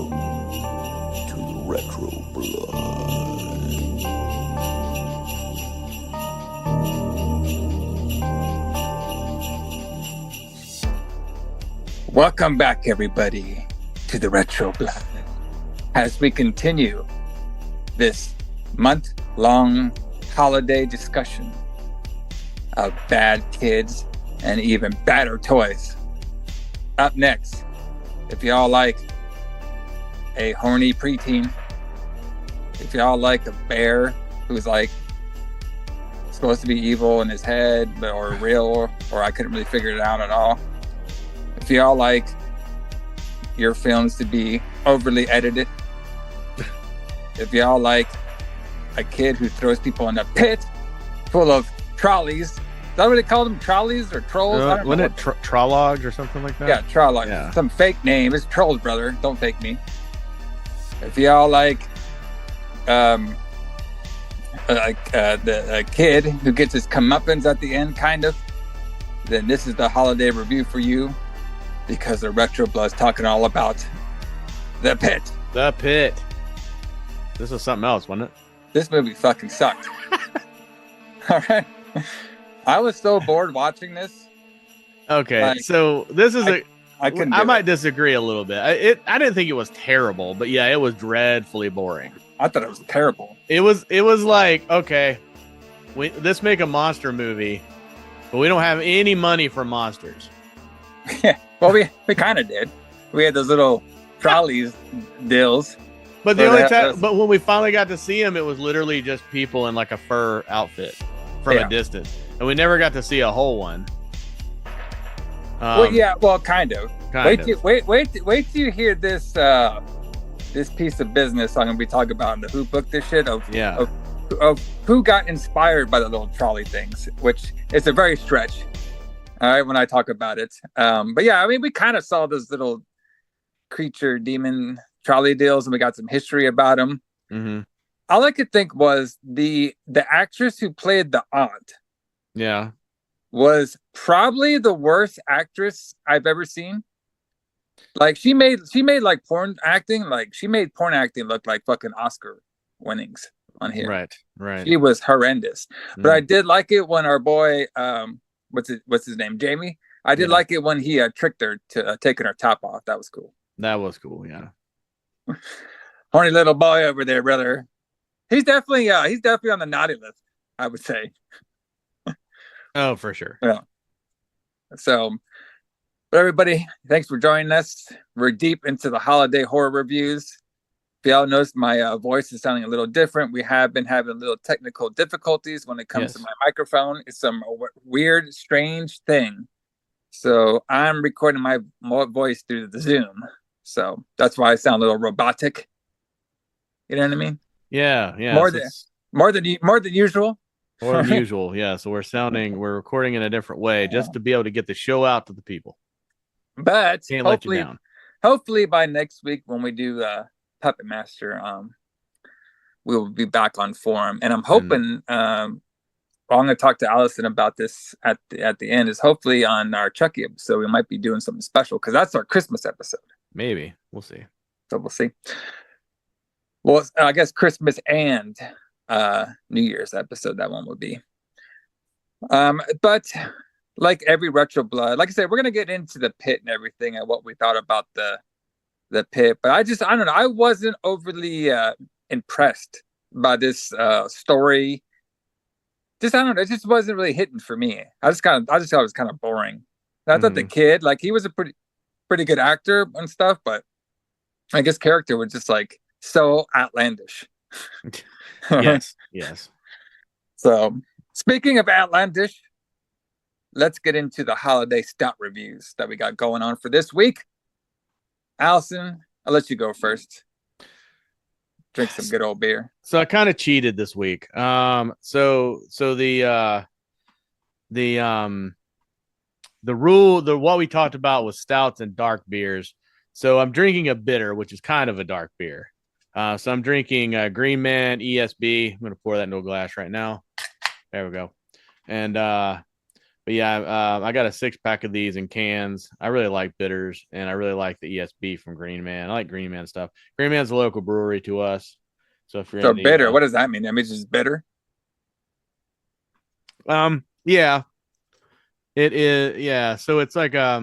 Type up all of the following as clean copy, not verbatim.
Welcome to the Retro Blood. Welcome back, everybody, to the Retro Blood as we continue this month-long holiday discussion of bad kids and even badder toys. Up next, if y'all like a horny preteen, if y'all like a bear who's like supposed to be evil in his head or real, or I couldn't really figure it out at all, if y'all like your films to be overly edited, if y'all like a kid who throws people in a pit full of trolleys, is that what they call them? Trolleys or trolls? Wasn't it Trologs or something like that? Yeah, Trollocs. Yeah. Some fake name. It's Trolls, brother. Don't fake me. If y'all like the kid who gets his comeuppance at the end, kind of, then this is the holiday review for you, because the Retro Blood's talking all about The Pit. The Pit. This was something else, wasn't it? This movie fucking sucked. All right. I was so bored watching this. Okay, Like, so this is I might disagree a little bit. I didn't think it was terrible, but yeah, it was dreadfully boring. I thought it was terrible. It was like, okay, let's make a monster movie, but we don't have any money for monsters. Yeah. Well, we kind of did. We had those little trolleys deals. But but when we finally got to see them, it was literally just people in like a fur outfit from a distance, and we never got to see a whole one. Kind of. Wait till you hear this this piece of business I'm gonna be talking about in the Who book this shit of who got inspired by the little trolley things, which is a very stretch. All right, when I talk about it, but yeah, I mean, we kind of saw those little creature demon trolley deals, and we got some history about them. Mm-hmm. All I could think was the actress who played the aunt. Yeah. Was probably the worst actress I've ever seen. Like she made like porn acting, like she made porn acting look like fucking Oscar winnings on here. Right. She was horrendous. But I did like it when our boy, what's his name, Jamie. I did like it when he tricked her to taking her top off. That was cool. That was cool. Yeah. Horny little boy over there, brother. He's definitely on the naughty list, I would say. Oh, for sure. Yeah. So, but everybody, thanks for joining us. We're deep into the holiday horror reviews. If y'all noticed, my voice is sounding a little different. We have been having a little technical difficulties when it comes to my microphone. It's some weird, strange thing. So I'm recording my voice through the Zoom. So that's why I sound a little robotic. You know what I mean? Yeah. More than usual. More than usual, yeah. So we're recording in a different way just to be able to get the show out to the people. But can't let you down. Hopefully by next week when we do Puppet Master, we'll be back on form. And I'm hoping I'm going to talk to Alison about this at the end. Is hopefully on our Chucky episode we might be doing something special because that's our Christmas episode. Maybe we'll see. So we'll see. Well, I guess Christmas and New Year's episode that one would be. But like every Retro Blood, like I said, we're gonna get into the pit and everything and what we thought about the pit. But I don't know. I wasn't overly impressed by this story. Just I don't know. It just wasn't really hitting for me. I just thought it was kind of boring. And I thought the kid, like he was a pretty good actor and stuff, but I guess character was just like so outlandish. Yes. So, speaking of outlandish, let's get into the holiday stout reviews that we got going on for this week. Alison, I'll let you go first. Drink some good old beer. So I kind of cheated this week. So the what we talked about was stouts and dark beers. So I'm drinking a bitter, which is kind of a dark beer. So I'm drinking Green Man ESB. I'm going to pour that into a glass right now. There we go. And but But yeah, I got a 6-pack of these in cans. I really like bitters, and I really like the ESB from Green Man. I like Green Man stuff. Green Man's a local brewery to us. So if you're So in the bitter, what does that mean? I mean, it's just bitter. yeah, it is. Yeah, so it's like how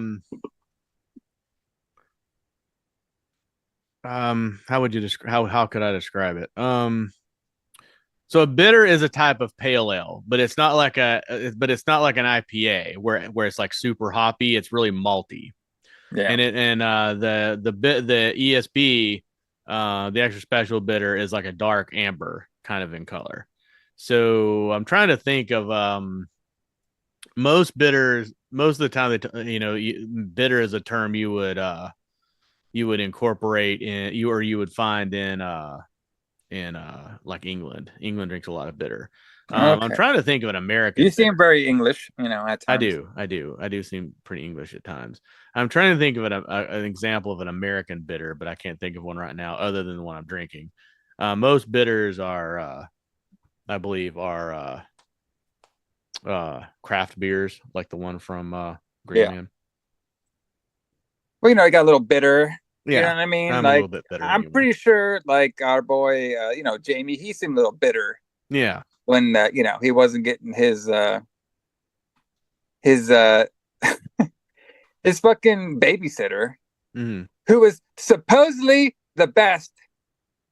would you describe how could I describe it? So a bitter is a type of pale ale, but it's not like an IPA where it's like super hoppy. It's really malty. Yeah. The ESB, the extra special bitter is like a dark amber kind of in color. So I'm trying to think of most bitters. Most of the time, bitter is a term you would incorporate you would find in like England. England drinks a lot of bitter. I'm Okay. trying to think of an American. You seem bitter. very English, at times. I do seem pretty English at times. I'm trying to think of an example of an American bitter, but I can't think of one right now other than the one I'm drinking. Most bitters are, I believe, are craft beers, like the one from Green Man. Well, you got a little bitter. Yeah, you know what I mean. I'm like, a little bit bitter. I'm pretty sure, like our boy, Jamie, he seemed a little bitter. Yeah. When he wasn't getting his his fucking babysitter, mm-hmm. who was supposedly the best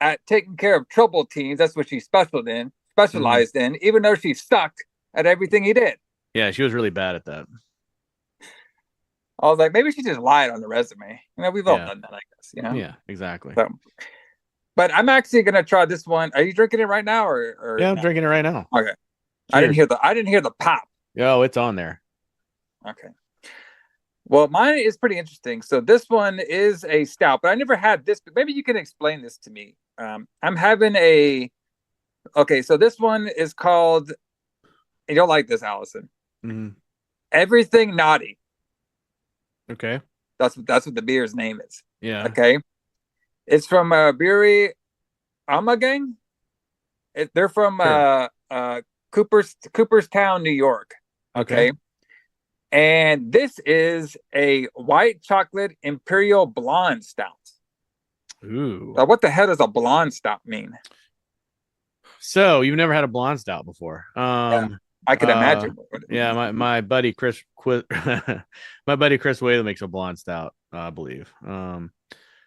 at taking care of troubled teens. That's what she specialized in, even though she sucked at everything he did. Yeah, she was really bad at that. I was like, maybe she just lied on the resume. We've all done that, I guess. Yeah, exactly. So, but I'm actually gonna try this one. Are you drinking it right now, or yeah, I'm drinking it right now. Okay. Cheers. I didn't hear the pop. Oh, it's on there. Okay. Well, mine is pretty interesting. So this one is a stout, but I never had this. But maybe you can explain this to me. I'm having Okay, so this one is called. You'll like this, Alison. Mm-hmm. Everything Naughty. Okay. That's what the beer's name is. Yeah. Okay. It's from Brewery Amagang. They're from Cooperstown, New York. Okay. And this is a white chocolate imperial blonde stout. Ooh. Now, what the hell does a blonde stout mean? So you've never had a blonde stout before? Yeah, I could imagine. Yeah, my buddy Chris my buddy Chris Whaley makes a blonde stout, I believe.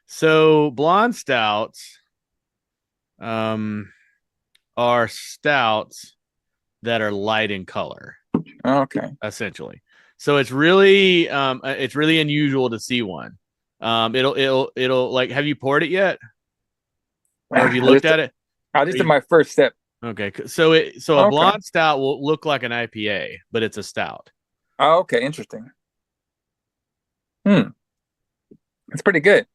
So blonde stouts are stouts that are light in color. Okay. Essentially. So it's really unusual to see one. It'll like, have you poured it yet? Or have you looked at it? I just did my first sip. Okay. So a blonde stout will look like an IPA, but it's a stout. Oh, okay. Interesting. It's pretty good.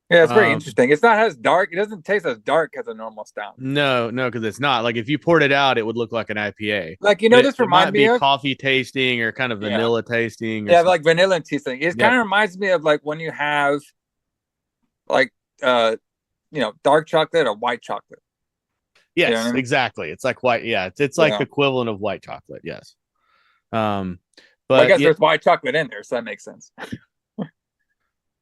Yeah, it's very interesting. It's not as dark. It doesn't taste as dark as a normal stout. No, because it's not. Like if you poured it out, it would look like an IPA. Like, this reminds me of coffee tasting or kind of vanilla tasting. Yeah, like vanilla tasting. It kind of reminds me of like when you have like dark chocolate or white chocolate. Yes, exactly. It's like white. Yeah, it's like the equivalent of white chocolate. Yes. But I guess there's white chocolate in there, so that makes sense.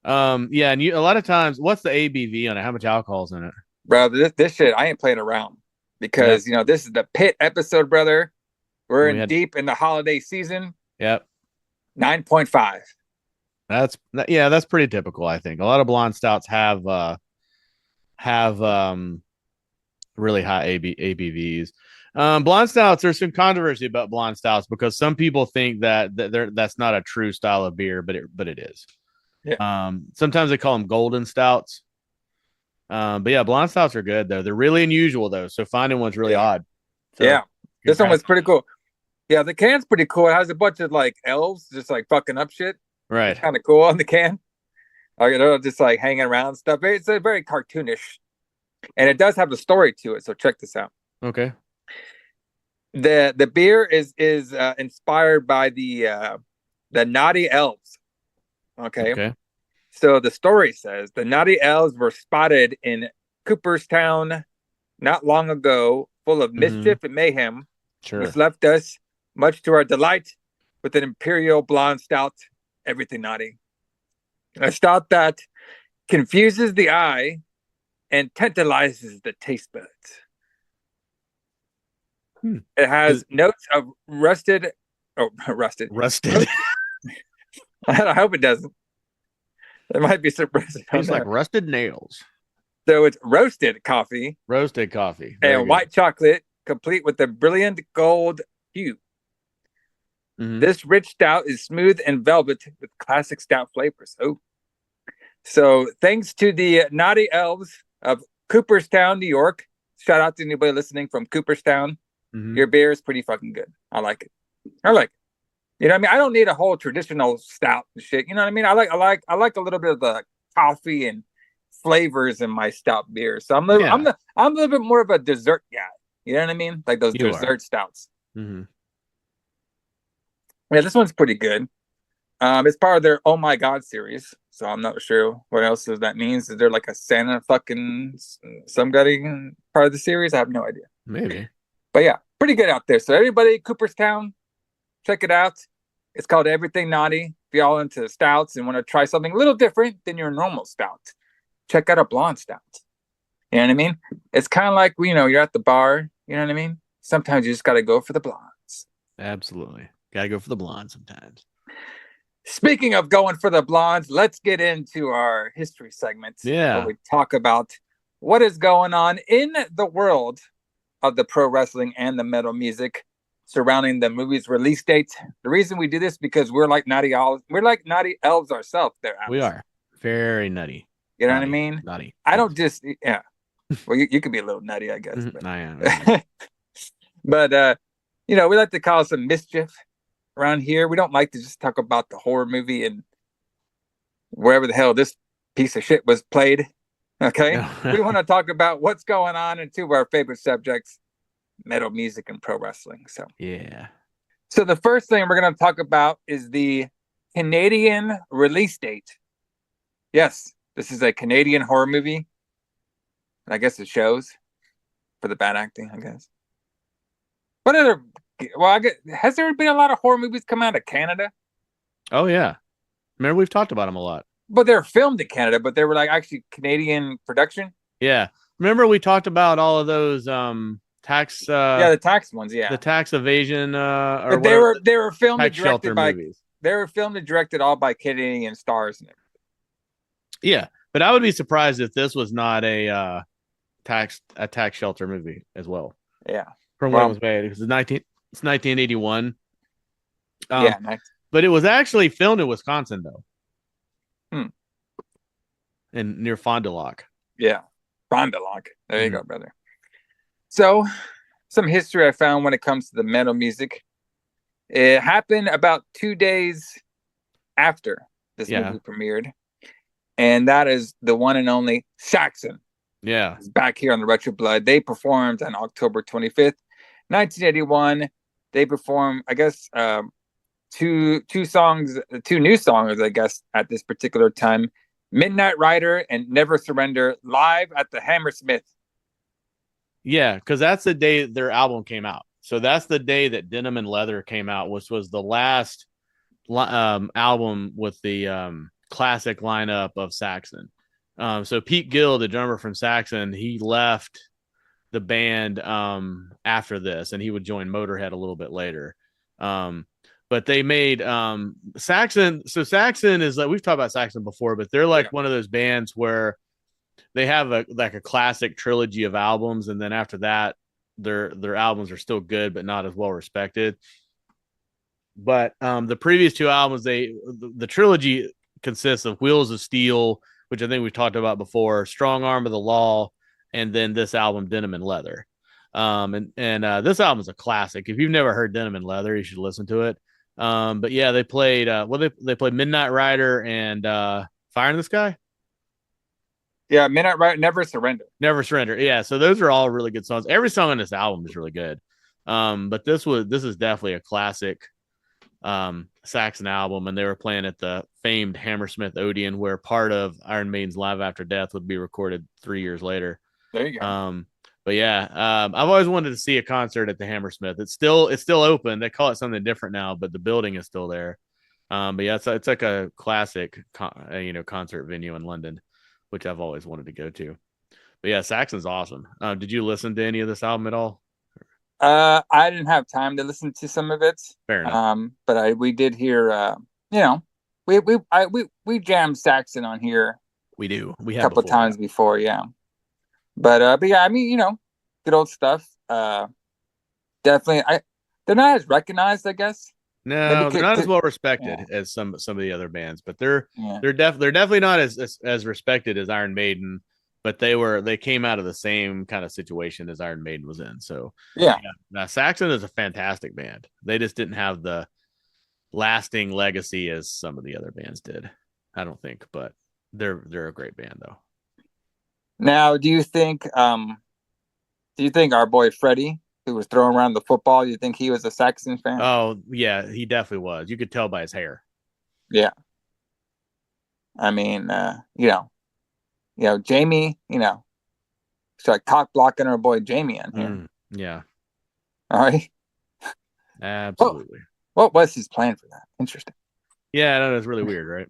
Yeah, and a lot of times, what's the ABV on it? How much alcohol's in it? Bro, this shit, I ain't playing around because this is the pit episode, brother. We're deep in the holiday season. Yep. 9.5. That's pretty typical, I think. A lot of blonde stouts have really high ABVs. Blonde stouts, there's some controversy about blonde stouts because some people think that's not a true style of beer, but it is. Yeah. Sometimes they call them golden stouts. But yeah, blonde stouts are good though. They're really unusual though, so finding one's really odd. So, this one was pretty cool. Yeah, the can's pretty cool. It has a bunch of like elves just like fucking up shit. Right. Kind of cool on the can. Just like hanging around and stuff. It's a very cartoonish, and it does have a story to it. So check this out. Okay. The beer is inspired by the naughty elves. Okay. So the story says the naughty elves were spotted in Cooperstown not long ago, full of mischief and mayhem, which left us much to our delight, with an Imperial Blonde Stout, everything naughty. A stout that confuses the eye and tantalizes the taste buds. It has notes of rusted. Rusted. I hope it doesn't. There might be some rusted. Tastes like rusted nails. So it's roasted coffee. Roasted coffee. And white chocolate, complete with a brilliant gold hue. Mm-hmm. This rich stout is smooth and velvet with classic stout flavors. Oh. So thanks to the naughty elves of Cooperstown, New York. Shout out to anybody listening from Cooperstown. Mm-hmm. Your beer is pretty fucking good. I like it. You know what I mean? I don't need a whole traditional stout and shit. You know what I mean? I like a little bit of the coffee and flavors in my stout beer. So I'm a little bit more of a dessert guy. You know what I mean? Like those dessert stouts. Mm-hmm. Yeah, this one's pretty good. It's part of their Oh My God series. So I'm not sure what else that means. Is there like a Santa fucking somebody part of the series? I have no idea. Maybe. But yeah, pretty good out there. So everybody, Cooperstown, check it out. It's called Everything Naughty. If y'all into stouts and want to try something a little different than your normal stout, check out a blonde stout. You know what I mean? It's kind of like, you're at the bar. You know what I mean? Sometimes you just got to go for the blondes. Absolutely. Got to go for the blondes sometimes. Speaking of going for the blondes, let's get into our history segment. Yeah. Where we talk about what is going on in the world of the pro wrestling and the metal music surrounding the movie's release date. The reason we do this because we're like naughty elves. We're like naughty elves ourselves. There, we are very nutty. You know what I mean? Naughty. I don't just Well, you could be a little nutty, I guess. But. I am. But we like to cause some mischief around here. We don't like to just talk about the horror movie and wherever the hell this piece of shit was played. Okay, we want to talk about what's going on in two of our favorite subjects, metal music and pro wrestling. So yeah. So the first thing we're going to talk about is the Canadian release date. Yes, this is a Canadian horror movie. I guess it shows for the bad acting, I guess. What other? Well, has there been a lot of horror movies come out of Canada? Oh yeah, remember we've talked about them a lot. But they're filmed in Canada, but they were like actually Canadian production. Yeah, remember we talked about all of those tax. The tax ones. Yeah, the tax evasion. But they were filmed and directed by movies. They were filmed and directed all by Canadian stars and everything. Yeah, but I would be surprised if this was not a tax shelter movie as well. Yeah, from when it was made, because it's 1981. But it was actually filmed in Wisconsin though. And near Fond du Lac. Yeah, Fond du Lac. There you go, brother. So, some history I found when it comes to the metal music. It happened about 2 days after this movie premiered. And that is the one and only Saxon. Yeah. Back here on the Retro Blood. They performed on October 25th, 1981. They performed, I guess, two new songs, I guess, at this particular time. Midnight Rider and Never Surrender live at the Hammersmith. Yeah, because that's the day their album came out. So that's the day that Denim and Leather came out, which was the last album with the classic lineup of Saxon. So Pete Gill, the drummer from Saxon, he left the band after this, and he would join Motorhead a little bit later. But they made Saxon. So Saxon is like, we've talked about Saxon before, but they're like one of those bands where they have a classic trilogy of albums, and then after that, their albums are still good, but not as well respected. But the previous two albums, the trilogy consists of Wheels of Steel, which I think we've talked about before, Strong Arm of the Law, and then this album, Denim and Leather. And this album is a classic. If you've never heard Denim and Leather, you should listen to it. But yeah, they played they played Midnight Rider and Fire in the Sky. Yeah, Midnight Rider, Never Surrender. Never Surrender. Yeah, so those are all really good songs. Every song on this album is really good. But this is definitely a classic Saxon album, and they were playing at the famed Hammersmith Odeon, where part of Iron Maiden's Live After Death would be recorded 3 years later. There you go. But yeah, I've always wanted to see a concert at the Hammersmith. It's still open. They call it something different now, but the building is still there. But yeah, it's like a classic, concert venue in London, which I've always wanted to go to. But yeah, Saxon's awesome. Did you listen to any of this album at all? I didn't have time to listen to some of it. Fair enough. But we did hear. We jammed Saxon on here We do. We a have couple of before. times before, yeah. But yeah, I mean, good old stuff. Definitely, they're not as recognized, I guess. No, they're not as well respected as some of the other bands, but they're definitely not as respected as Iron Maiden. But they came out of the same kind of situation as Iron Maiden was in. So yeah. Now Saxon is a fantastic band. They just didn't have the lasting legacy as some of the other bands did. I don't think, but they're a great band though. Now, do you think our boy Freddie, who was throwing around the football, do you think he was a Saxon fan? Oh yeah, he definitely was. You could tell by his hair. Yeah. I mean, Jamie, start cock blocking our boy Jamie in here. Yeah. All right. Absolutely. What was his plan for that? Interesting. Yeah, that was really weird, right?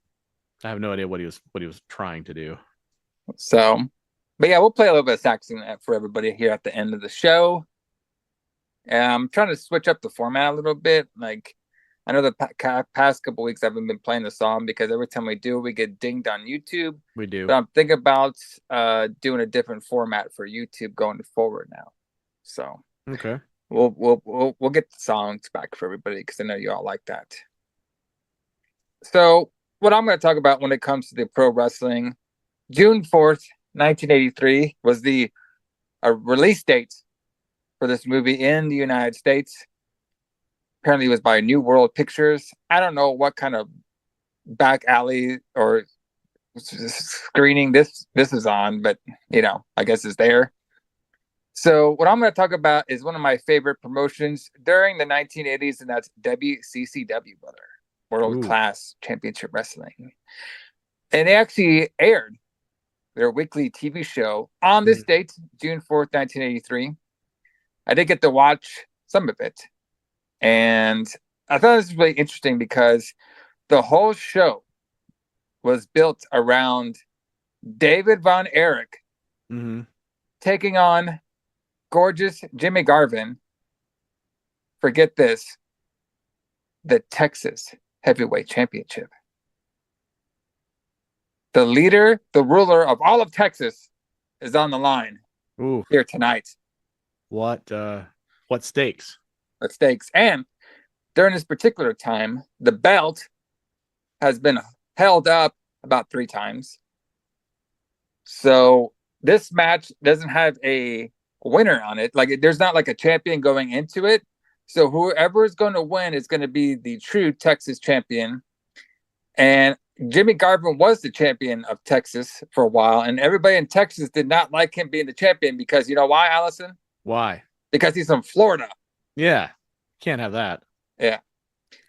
I have no idea what he was trying to do. So, but yeah, we'll play a little bit of Saxon for everybody here at the end of the show. I'm trying to switch up the format a little bit. Like, I know the past couple weeks I haven't been playing the song because every time we do, we get dinged on YouTube. We do. But I'm thinking about doing a different format for YouTube going forward now. So okay, we'll get the songs back for everybody because I know you all like that. So what I'm going to talk about when it comes to the pro wrestling, June 4th, 1983 was the release date for this movie in the United States. Apparently it was by New World Pictures. I don't know what kind of back alley or screening this is on, but I guess it's there. So what I'm going to talk about is one of my favorite promotions during the 1980s, and that's WCCW, brother. World Class Championship Wrestling. And they actually aired their weekly TV show on this date, June 4th, 1983. I did get to watch some of it. And I thought this was really interesting because the whole show was built around David Von Erich taking on gorgeous Jimmy Garvin. Forget this, the Texas Heavyweight Championship. The leader, the ruler of all of Texas is on the line here tonight. What stakes? What stakes? And during this particular time, the belt has been held up about 3 times. So this match doesn't have a winner on it. Like, there's not like a champion going into it. So whoever is going to win is going to be the true Texas champion. And Jimmy Garvin was the champion of Texas for a while. And everybody in Texas did not like him being the champion because you know why, Alison? Why? Because he's from Florida. Yeah. Can't have that. Yeah.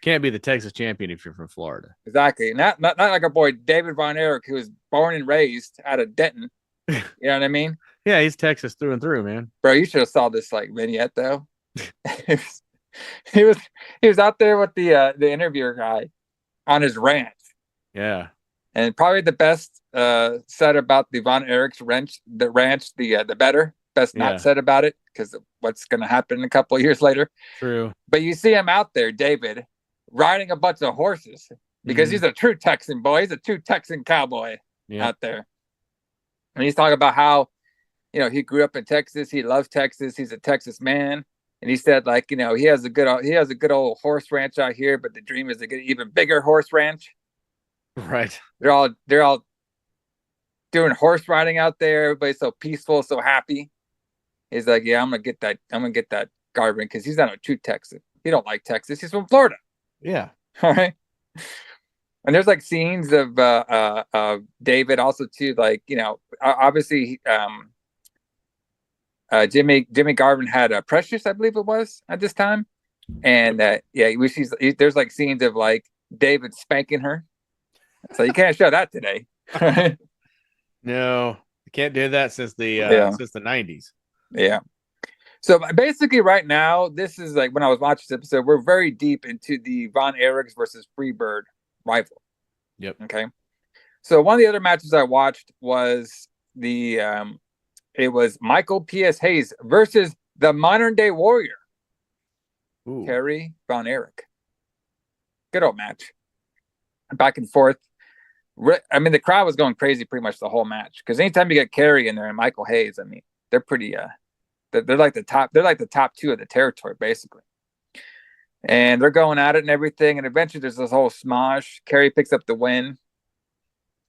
Can't be the Texas champion if you're from Florida. Exactly. Not like our boy David Von Erich, who was born and raised out of Denton. You know what I mean? Yeah, he's Texas through and through, man. Bro, you should have saw this vignette though. he was out there with the interviewer guy on his ranch. Yeah. And probably the best said about the Von Erich's ranch, the better. Best not said about it because of what's going to happen a couple of years later. True. But you see him out there, David, riding a bunch of horses because he's a true Texan boy. He's a true Texan cowboy out there. And he's talking about how, he grew up in Texas. He loves Texas. He's a Texas man. And he said, he has a good old horse ranch out here, but the dream is to get an even bigger horse ranch. Right. They're all doing horse riding out there. Everybody's so peaceful, so happy. He's like, yeah, I'm gonna get that Garvin because he's not a true Texan. He don't like Texas. He's from Florida. Yeah. All right. And there's scenes of David also too, obviously Jimmy Garvin had a Precious, I believe it was at this time, and there's scenes of David spanking her. So you can't show that today. No, you can't do that since the 90s. Yeah. So basically, right now, this is like when I was watching this episode, we're very deep into the Von Erichs versus Freebird rival. Yep. Okay. So one of the other matches I watched was it was Michael P.S. Hayes versus the modern day warrior, Kerry Von Erich. Good old match. Back and forth. I mean, the crowd was going crazy pretty much the whole match because anytime you get Kerry in there and Michael Hayes, I mean, they're pretty they're like the top. They're like the top two of the territory, basically. And they're going at it and everything. And eventually, there's this whole smosh. Kerry picks up the win,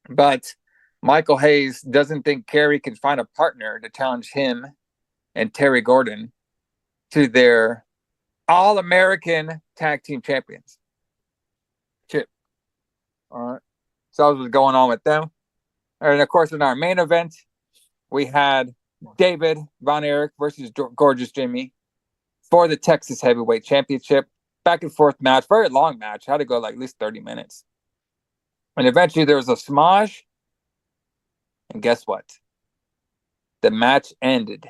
but Michael Hayes doesn't think Kerry can find a partner to challenge him and Terry Gordon to their All-American Tag Team Champions. Chip. All right. So that was going on with them. And of course, in our main event, we had David Von Erich versus Gorgeous Jimmy for the Texas Heavyweight Championship. Back and forth match, very long match. Had to go like at least 30 minutes. And eventually there was a smosh. And guess what? The match ended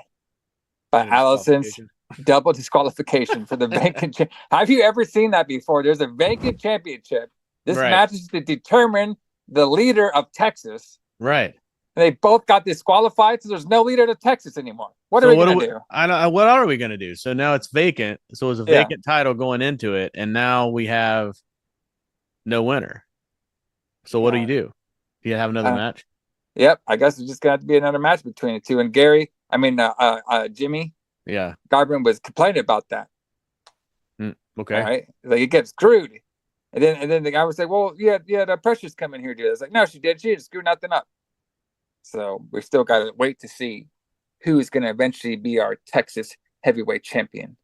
by Alison's double disqualification for the vacant. Have you ever seen that before? There's a vacant championship. This match is to determine the leader of Texas. Right. And they both got disqualified, so there's no leader to Texas anymore. What are we going to do? What are we going to do? So now it's vacant. So it was a vacant title going into it, and now we have no winner. So what do you do? Do you have another match? Yep, I guess it's just going to have to be another match between the two. And Jimmy. Yeah. Garvin was complaining about that. Okay. All right. Like, it gets screwed. And then the guy was like, well, yeah, the Precious come in here to do this. Like, no, she did. She didn't screw nothing up. So we still got to wait to see who's going to eventually be our Texas heavyweight champion.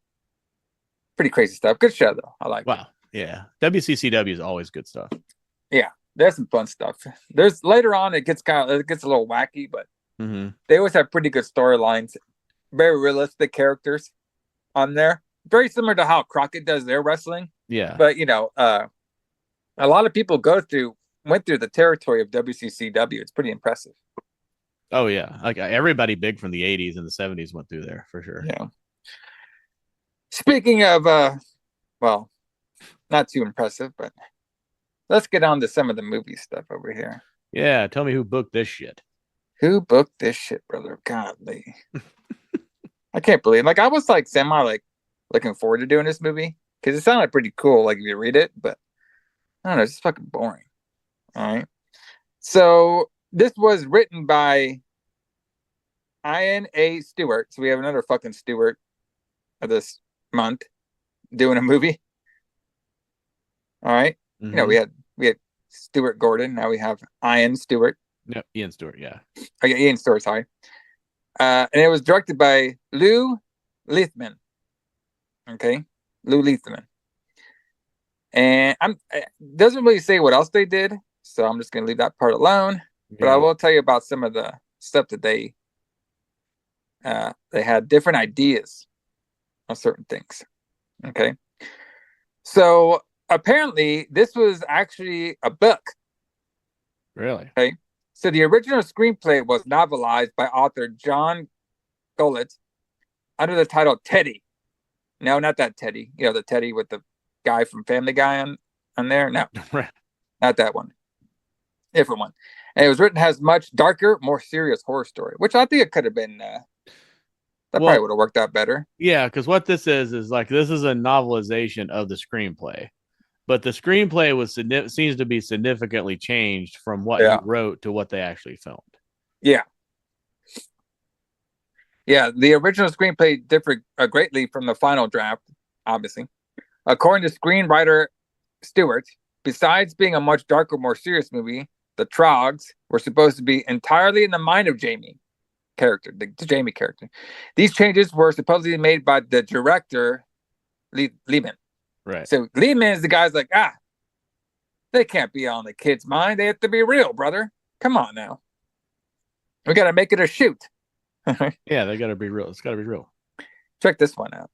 Pretty crazy stuff. Good show, though. I like it. Wow. Yeah. WCCW is always good stuff. Yeah. There's some fun stuff. There's later on, it gets a little wacky, but they always have pretty good storylines. Very realistic characters on there. Very similar to how Crockett does their wrestling. Yeah. But, a lot of people went through the territory of WCCW. It's pretty impressive. Oh, yeah. Like everybody big from the 80s and the 70s went through there for sure. Yeah. Speaking of, not too impressive, but let's get on to some of the movie stuff over here. Yeah. Tell me who booked this shit. Who booked this shit, brother? Godly. I can't believe it. Like, I was like semi looking forward to doing this movie because it sounded pretty cool. Like if you read it, but I don't know. It's just fucking boring. All right. So this was written by Ian A. Stewart. So we have another fucking Stewart of this month doing a movie. All right. We had Stuart Gordon. Now we have Ian Stewart. Yep, Ian Stewart. Yeah. Okay, Ian Stewart. Sorry. And it was directed by Lou Leithman. Okay, Lou Leithman. And it doesn't really say what else they did, so I'm just gonna leave that part alone. Yeah. But I will tell you about some of the stuff that they had different ideas on certain things. Okay, so apparently this was actually a book. Really? Okay. So the original screenplay was novelized by author John Gollett under the title Teddy. No, not that Teddy. The Teddy with the guy from Family Guy on there. No, not that one. Different one. And it was written as much darker, more serious horror story, which I think it could have been. Probably would have worked out better. Yeah, because what this is like this is a novelization of the screenplay. But the screenplay seems to be significantly changed from what he wrote to what they actually filmed. Yeah. Yeah, the original screenplay differed greatly from the final draft, obviously. According to screenwriter Stewart, besides being a much darker, more serious movie, the Trogs were supposed to be entirely in the mind of Jamie character, the Jamie character. These changes were supposedly made by the director, Lehman. Right. So Lehman is the guy's like, they can't be on the kid's mind. They have to be real, brother. Come on now. We got to make it a shoot. Yeah, they got to be real. It's got to be real. Check this one out.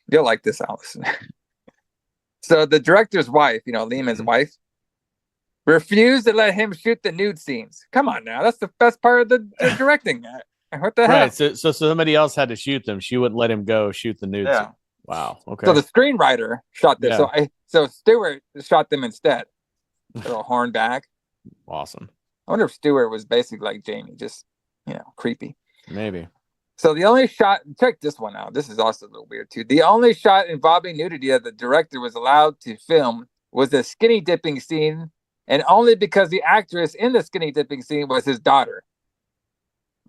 You'll like this, Alison. So the director's wife, Lehman's wife, refused to let him shoot the nude scenes. Come on now. That's the best part of the directing. What the hell? Right. So somebody else had to shoot them. She wouldn't let him go shoot the nude scene. Wow. Okay. So the screenwriter shot this. Yeah. So Stewart shot them instead. Little horn back. Awesome. I wonder if Stewart was basically like Jamie, just creepy. Maybe. So the only shot, check this one out. This is also a little weird too. The only shot involving nudity that the director was allowed to film was the skinny dipping scene, and only because the actress in the skinny dipping scene was his daughter.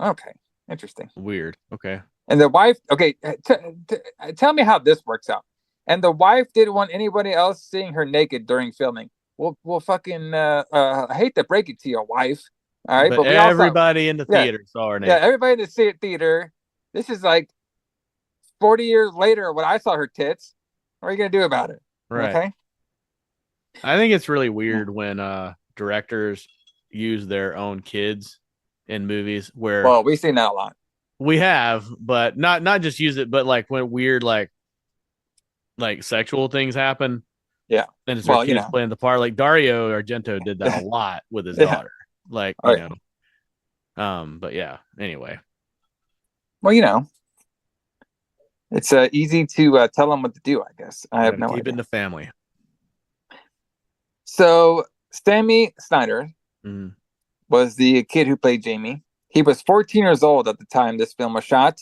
Okay, interesting. Weird. Okay. And the wife, okay, tell me how this works out. And the wife didn't want anybody else seeing her naked during filming. Well, fucking, I hate to break it to your wife. All right, but everybody in the theater saw her naked. Yeah, everybody in the theater. This is like 40 years later when I saw her tits. What are you gonna do about it? Right. Okay. I think it's really weird when directors use their own kids in movies where. Well, we've seen that a lot. We have, but not just use it, but like when weird like sexual things happen. Yeah. And it's their kids playing the part. Like Dario Argento did that a lot with his daughter. Like, you know. But yeah, anyway. Well, it's easy to tell them what to do, I guess. I have no idea. Keep it in the family. So Sammy Snyder was the kid who played Jamie. He was 14 years old at the time this film was shot.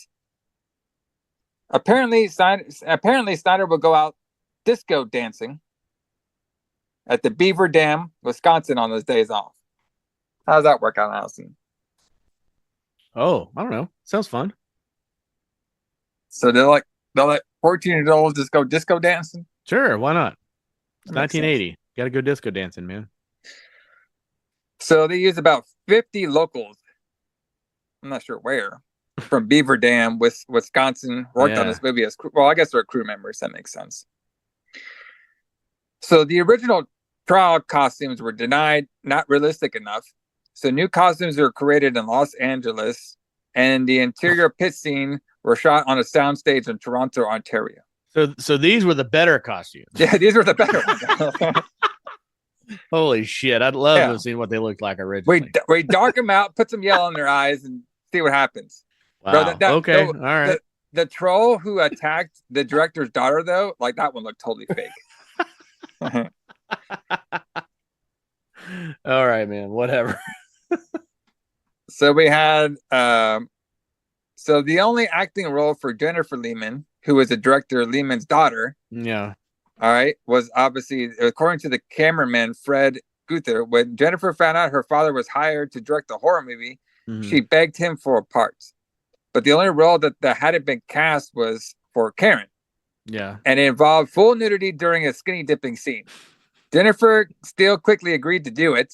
Apparently Snyder would go out disco dancing at the Beaver Dam, Wisconsin on those days off. How does that work out, Alison? Oh, I don't know. Sounds fun. So they're like 14-year-olds just go disco dancing? Sure, why not? It's 1980. Got to go disco dancing, man. So they use about 50 locals. I'm not sure where. From Beaver Dam, Wisconsin, worked on this movie as well. I guess they're crew members. That makes sense. So the original trial costumes were denied, not realistic enough. So new costumes were created in Los Angeles, and the interior pit scene were shot on a soundstage in Toronto, Ontario. So these were the better costumes. Yeah, these were the better ones. Holy shit! I'd love to have seen what they looked like originally. We dark them out, put some yellow in their eyes, and see what happens. Wow. Bro, okay. All right. The troll who attacked the director's daughter, though, like that one looked totally fake. All right, man. Whatever. So we had so the only acting role for Jennifer Lehman, who was the director Lehman's daughter. Yeah. All right, was obviously, according to the cameraman Fred Guther, when Jennifer found out her father was hired to direct the horror movie, she begged him for a part. But the only role that hadn't been cast was for Karen. Yeah. And it involved full nudity during a skinny dipping scene. Jennifer still quickly agreed to do it.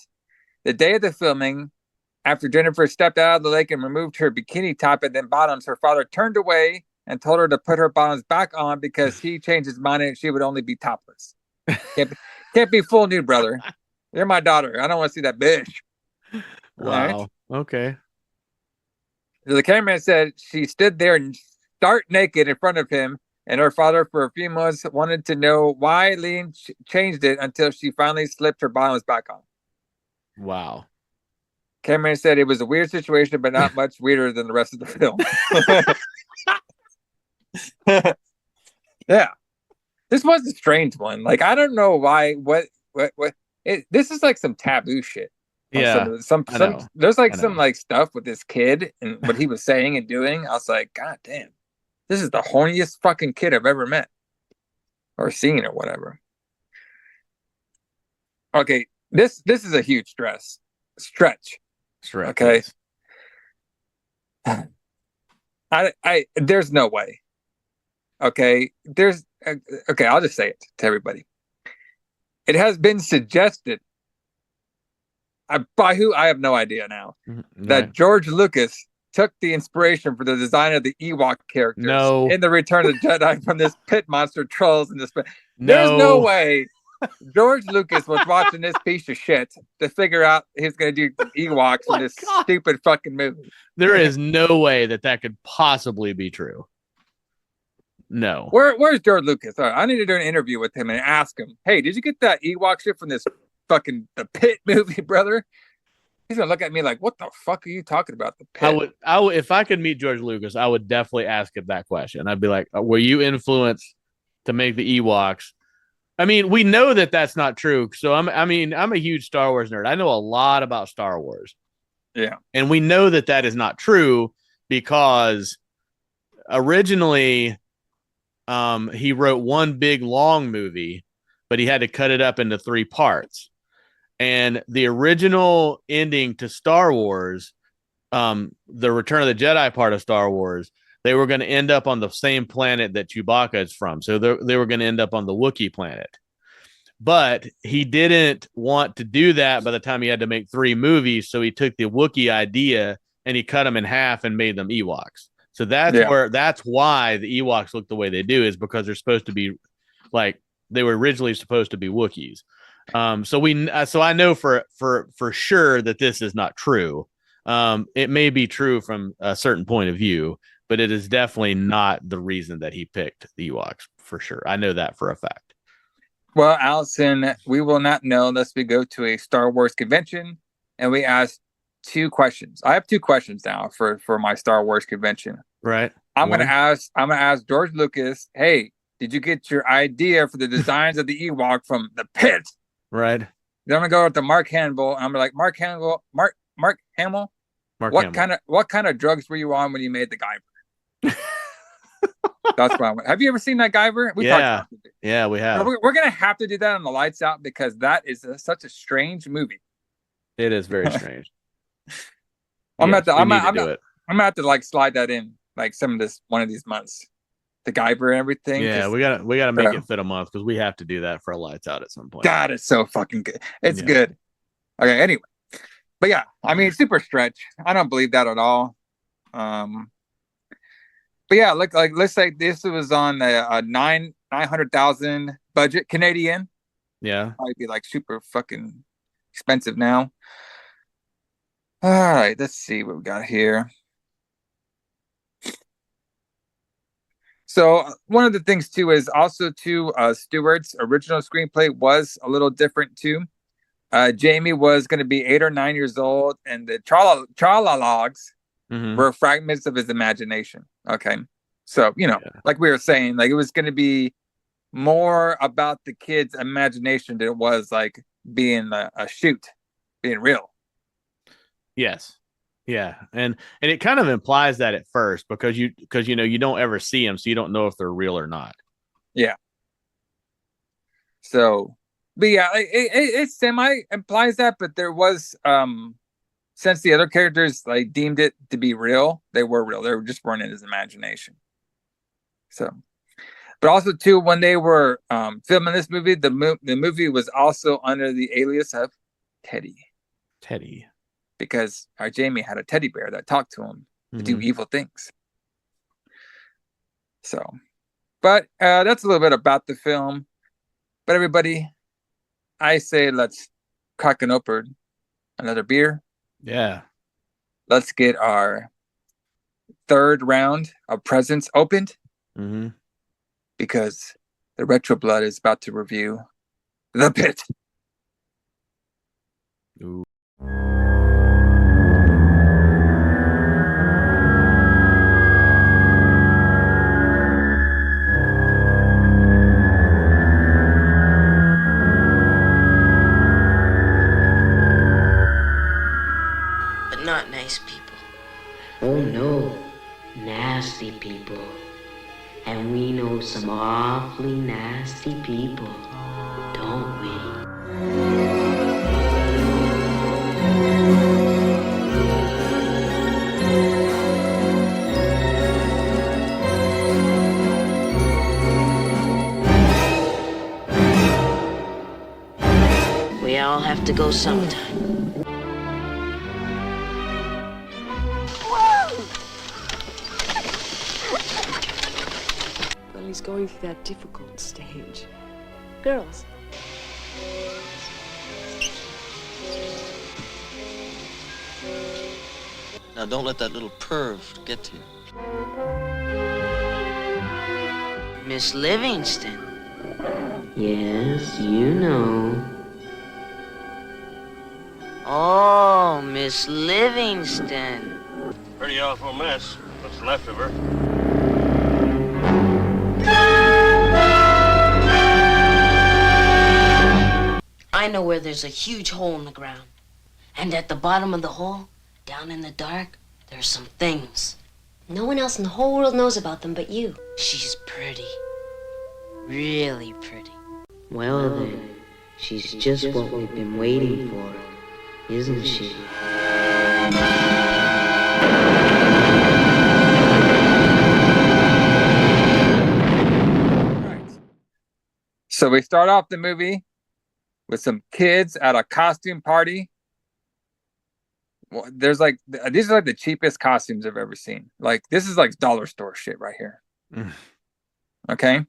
The day of the filming, after Jennifer stepped out of the lake and removed her bikini top and then bottoms, her father turned away and told her to put her bottoms back on because he changed his mind and she would only be topless. Can't be full nude, brother. You're my daughter. I don't want to see that bitch. Wow. Right? Okay. So the cameraman said she stood there and stark naked in front of him, and her father for a few months wanted to know why Lean changed it until she finally slipped her bottoms back on. Wow. Cameraman said it was a weird situation, but not much weirder than the rest of the film. Yeah. This was a strange one. Like, I don't know why, this is like some taboo shit. Yeah. Some there's like some like stuff with this kid and what he was saying and doing. I was like, God damn, this is the horniest fucking kid I've ever met or seen or whatever. Okay, this is a huge stretch. Okay. There's no way. Okay, okay, I'll just say it to everybody. It has been suggested by who I have no idea now, that George Lucas took the inspiration for the design of the Ewok characters in the Return of the Jedi from this pit monster trolls in this. There's no way George Lucas was watching this piece of shit to figure out he's going to do Ewoks in this stupid fucking movie. There is no way that could possibly be true. No. Where's George Lucas? All right, I need to do an interview with him and ask him, hey, did you get that Ewok shit from this fucking the Pit movie, brother? He's gonna look at me like, "What the fuck are you talking about?" The pit. I would, if I could meet George Lucas, I would definitely ask him that question. I'd be like, "Were you influenced to make the Ewoks?" I mean, we know that that's not true. So I'm a huge Star Wars nerd. I know a lot about Star Wars. Yeah, and we know that that is not true because originally, he wrote one big long movie, but he had to cut it up into 3 parts. And the original ending to Star Wars, the Return of the Jedi part of Star Wars, they were going to end up on the same planet that Chewbacca is from. So they were going to end up on the Wookiee planet. But he didn't want to do that by the time he had to make 3 movies. So he took the Wookiee idea and he cut them in half and made them Ewoks. So that's why the Ewoks look the way they do, is because they're supposed to be like, they were originally supposed to be Wookiees. So I know for sure that this is not true. It may be true from a certain point of view, but it is definitely not the reason that he picked the Ewoks, for sure. I know that for a fact. Well, Alison, we will not know unless we go to a Star Wars convention and we ask 2 questions. I have 2 questions now for my Star Wars convention. Right. I'm gonna ask George Lucas, hey, did you get your idea for the designs of the Ewok from the pit? Right. Then I'm gonna go with the Mark Hamill. I'm like, Mark Hamill. What kind of drugs were you on when you made the Guyver? That's what I want. Have you ever seen that Guyver? Yeah, we have. So we're gonna have to do that on the Lights Out because that is such a strange movie. It is very strange. I'm gonna have to like slide that in like one of these months. The Guyver and everything. Yeah, we gotta make it fit a month because we have to do that for a Lights Out at some point. God, it's so fucking good. It's good. Okay, anyway. But yeah, I mean, super stretch. I don't believe that at all. But yeah, like let's say this was on a 900,000 budget Canadian. Yeah, probably be like super fucking expensive now. All right, let's see what we got here. So one of the things too is also Stewart's original screenplay was a little different too. Jamie was going to be 8 or 9 years old, and the Tralalogs were fragments of his imagination. Okay. So, like we were saying, like it was going to be more about the kid's imagination than it was like being a shoot, being real. Yes. Yeah. And it kind of implies that at first because you don't ever see them, so you don't know if they're real or not. Yeah. So, but yeah, it semi implies that, but there was since the other characters like deemed it to be real, they were real. They were just born in his imagination. So, but also too, when they were filming this movie, the movie was also under the alias of Teddy. Because our Jamie had a teddy bear that talked to him to do evil things. So, but that's a little bit about the film. But everybody, I say let's crack an open another beer. Yeah. Let's get our 3rd round of presents opened. Because the Retro Blood is about to review The Pit. Ooh. But not nice people. Oh no, nasty people. And we know some awfully nasty people, don't we? We all have to go sometime. He's going through that difficult stage. Girls. Now don't let that little perv get to you. Miss Livingston. Yes, you know. Oh, Miss Miss Livingston. Pretty awful mess. What's left of her? I know where there's a huge hole in the ground. And at the bottom of the hole, down in the dark, there's some things. No one else in the whole world knows about them but you. She's pretty. Really pretty. Well then, she's just what we've been waiting for, isn't she? So we start off the movie with some kids at a costume party. Well, there's like these are like the cheapest costumes I've ever seen. Like this is like dollar store shit right here. Okay.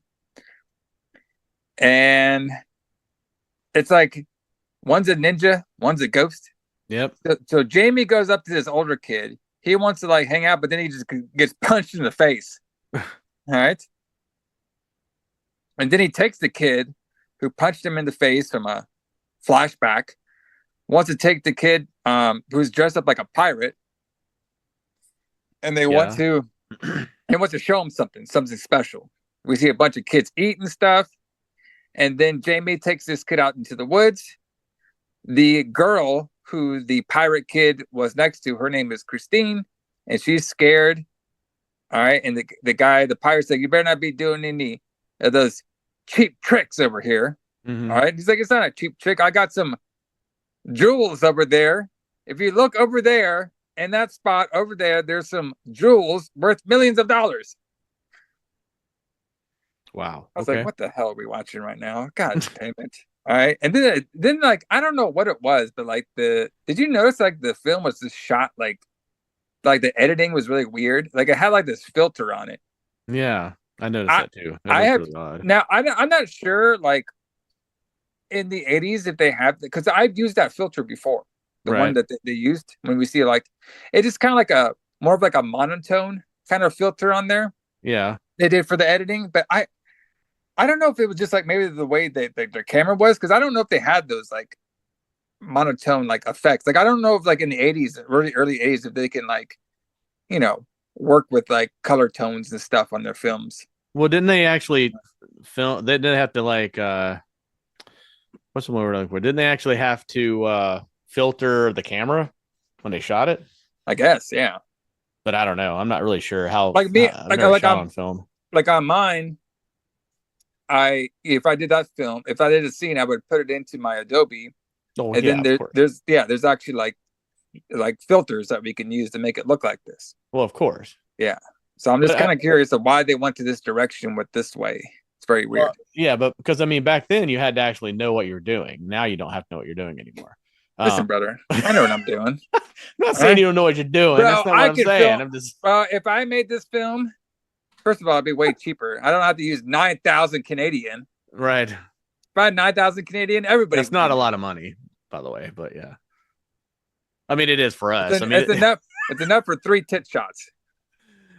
And it's like one's a ninja, one's a ghost. Yep. So Jamie goes up to this older kid. He wants to like hang out, but then he just gets punched in the face. All right. And then he takes the kid who punched him in the face from a flashback, wants to take the kid who's dressed up like a pirate, and he wants to show him something special. We see a bunch of kids eating stuff, and then Jamie takes this kid out into the woods. The girl who the pirate kid was next to, her name is Christine, and she's scared. All right, and the pirate said, "You better not be doing any of those cheap tricks over here." Mm-hmm. All right, he's like, "It's not a cheap trick. I got some jewels over there. If you look over there in that spot over there, there's some jewels worth millions of dollars." Wow. I was like, "What the hell are we watching right now? God damn it!" All right, and then like I don't know what it was, but like did you notice like the film was just shot like the editing was really weird? Like it had like this filter on it. Yeah, I noticed that too. I'm not sure like in the 80s if they have, because I've used that filter before, the one that they used when we see like it is kind of like a more of like a monotone kind of filter on there. Yeah, they did for the editing, but I don't know if it was just like maybe the way their camera was, because I don't know if they had those like monotone like effects. Like I don't know if like in the 80s, early 80s, if they can like, you know, work with like color tones and stuff on their films. Well, didn't they actually film? They didn't have to like what's the word I'm looking for? Didn't they actually have to filter the camera when they shot it? I guess, yeah. But I don't know. I'm not really sure how. Like me, like on film. Like on mine, if I did that film, if I did a scene, I would put it into my Adobe. Oh, and then there's actually like filters that we can use to make it look like this. Well, of course. Yeah. So I'm just kind of curious of why they went to this direction with this way. It's very weird. Well, yeah, but because I mean, back then you had to actually know what you were doing. Now you don't have to know what you're doing anymore. Listen, brother, I know what I'm doing. I'm not saying you don't know what you're doing. Bro, that's not what I'm saying. I'm just. If I made this film, first of all, it'd be way cheaper. I don't have to use 9,000 Canadian. Right. If I had 9,000 Canadian, everybody. That's not a lot of money, by the way, but yeah. I mean, it is for us. It's enough. It's enough for 3 tit shots.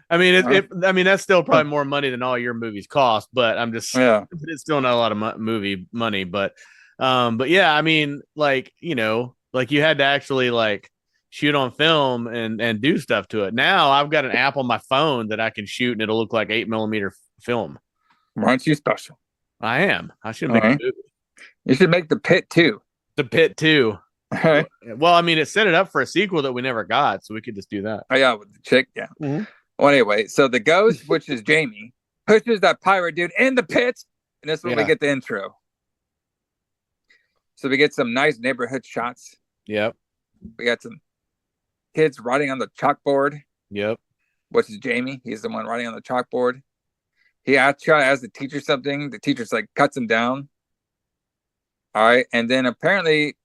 I mean, I mean, that's still probably more money than all your movies cost, but I'm just, it's still not a lot of movie money, but yeah, I mean, like, you know, like you had to actually like shoot on film and do stuff to it. Now I've got an app on my phone that I can shoot and it'll look like 8mm film. Aren't you special? I am. I should make a movie. You should make The Pit 2. The Pit 2. Right. Well, I mean, it set it up for a sequel that we never got, so we could just do that. Oh yeah, with the chick, yeah. Mm-hmm. Well, anyway, so the ghost, which is Jamie, pushes that pirate dude in the pit, and that's when we get the intro. So we get some nice neighborhood shots. Yep. We got some kids writing on the chalkboard. Yep. Which is Jamie. He's the one writing on the chalkboard. He actually asks the teacher something. The teacher's like cuts him down. All right, and then apparently,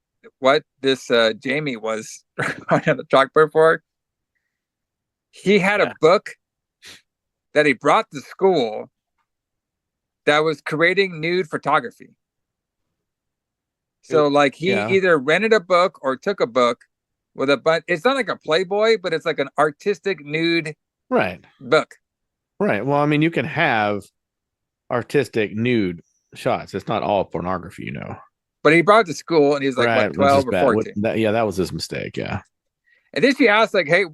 what this Jamie was writing on the chalkboard for. He had a book that he brought to school that was creating nude photography. So like he either rented a book or took a book with it's not like a Playboy, but it's like an artistic nude book. Right. Well, I mean, you can have artistic nude shots. It's not all pornography, you know. But he brought it to school and he's like, what, 12 or 14? That was his mistake, yeah. And then she asked, like, hey,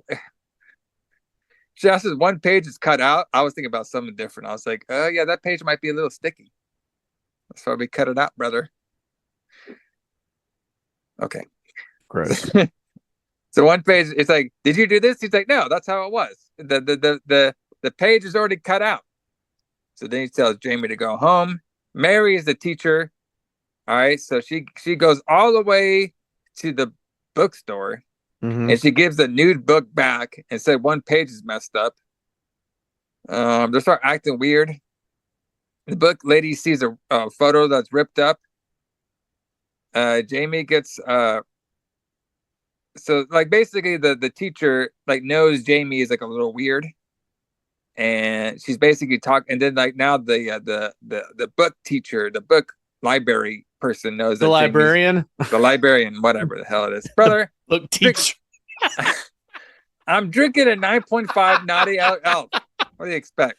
she asked if one page is cut out. I was thinking about something different. I was like, oh, yeah, that page might be a little sticky. That's why we cut it out, brother. Okay. Gross. So one page, it's like, did you do this? He's like, no, that's how it was. The page is already cut out. So then he tells Jamie to go home. Mary is the teacher. All right. So she goes all the way to the bookstore and she gives the nude book back and said one page is messed up. They start acting weird. The book lady sees a photo that's ripped up. Jamie gets so like basically the teacher like knows Jamie is like a little weird, and she's basically talking. And then like now the book teacher, the book library person knows the that librarian, the librarian, whatever the hell it is, brother. Book teacher. I'm drinking a 9.5 naughty elf. What do you expect?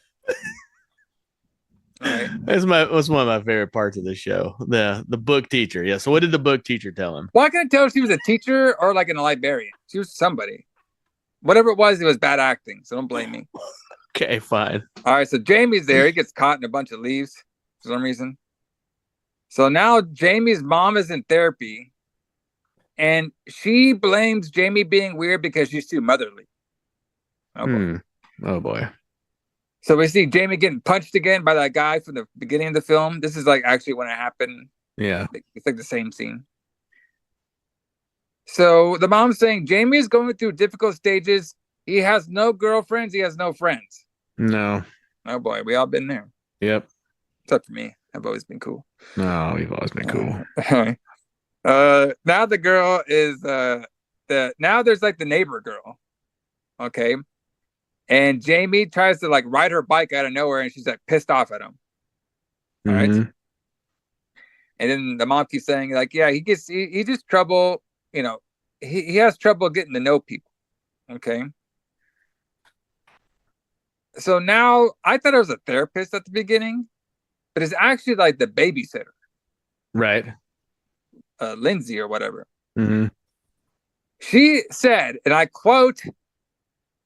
All right. That's one of my favorite parts of the show. The book teacher. Yeah. So what did the book teacher tell him? Well, I couldn't tell if she was a teacher or like a librarian. She was somebody. Whatever it was bad acting. So don't blame me. Okay, fine. All right. So Jamie's there. He gets caught in a bunch of leaves for some reason. So now Jamie's mom is in therapy. And she blames Jamie being weird because she's too motherly. Oh boy. Oh boy. So we see Jamie getting punched again by that guy from the beginning of the film. This is like actually when it happened. Yeah. It's like the same scene. So the mom's saying Jamie is going through difficult stages. He has no girlfriends. He has no friends. No. Oh boy, we all been there. Yep. Except for me. I've always been cool. No, we've always been cool. Now the girl is now there's like the neighbor girl. Okay. And Jamie tries to like ride her bike out of nowhere and she's like pissed off at him. All right. And then the mom keeps saying, like, yeah, he just trouble, you know, he has trouble getting to know people. Okay. So now I thought it was a therapist at the beginning, but it's actually like the babysitter. Right. Lindsay or whatever. She said, and I quote,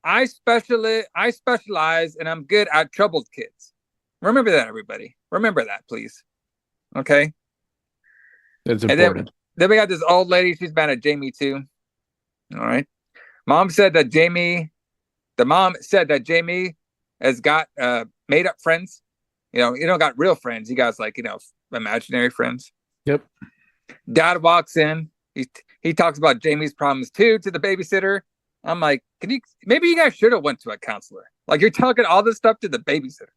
I specialize and I'm good at troubled kids. Remember that, everybody. Remember that, please. Okay. That's important. Then we got this old lady. She's mad at Jamie too. All right. The mom said that Jamie has got made up friends. You know, you don't got real friends. You guys like, you know, imaginary friends. Yep. Dad walks in. He talks about Jamie's problems too to the babysitter. I'm like, maybe you guys should have went to a counselor. Like, you're talking all this stuff to the babysitter.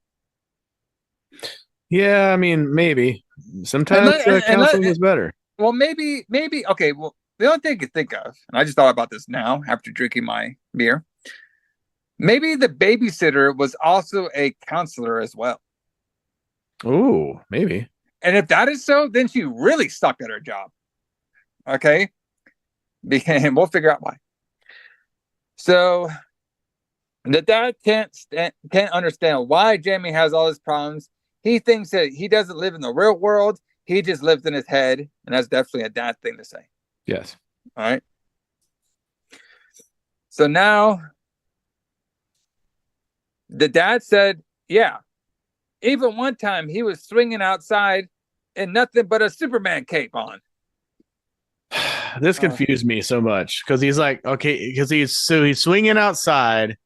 Yeah, I mean, maybe. Sometimes counseling is better. Well, maybe. Okay, well, the only thing I could think of, and I just thought about this now after drinking my beer, maybe the babysitter was also a counselor as well. Oh, maybe. And if that is so, then she really sucked at her job. Okay? And we'll figure out why. So the dad can't understand why Jamie has all his problems. He thinks that he doesn't live in the real world. He just lives in his head. And that's definitely a dad thing to say. Yes. All right. So now the dad said, yeah, even one time he was swinging outside in nothing but a Superman cape on. This confused me so much because he's like, okay, because he's swinging outside.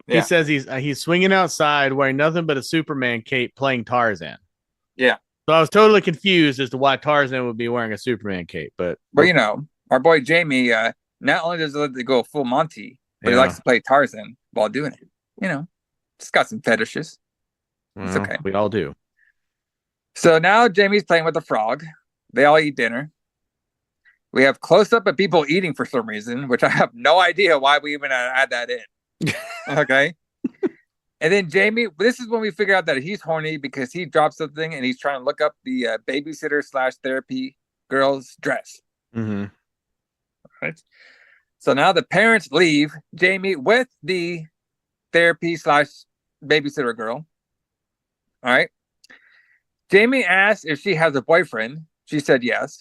Yeah. He says he's swinging outside wearing nothing but a Superman cape playing Tarzan. Yeah. So I was totally confused as to why Tarzan would be wearing a Superman cape. But you know, our boy Jamie, not only does he let it go full Monty, but he likes to play Tarzan while doing it. You know, just got some fetishes. It's okay. We all do. So now Jamie's playing with the frog. They all eat dinner. We have close up of people eating for some reason, which I have no idea why we even add that in. Okay. And then Jamie, this is when we figure out that he's horny because he dropped something and he's trying to look up the babysitter / therapy girl's dress. Mm-hmm. Right. So now the parents leave Jamie with the therapy / babysitter girl. All right. Jamie asked if she has a boyfriend. She said yes.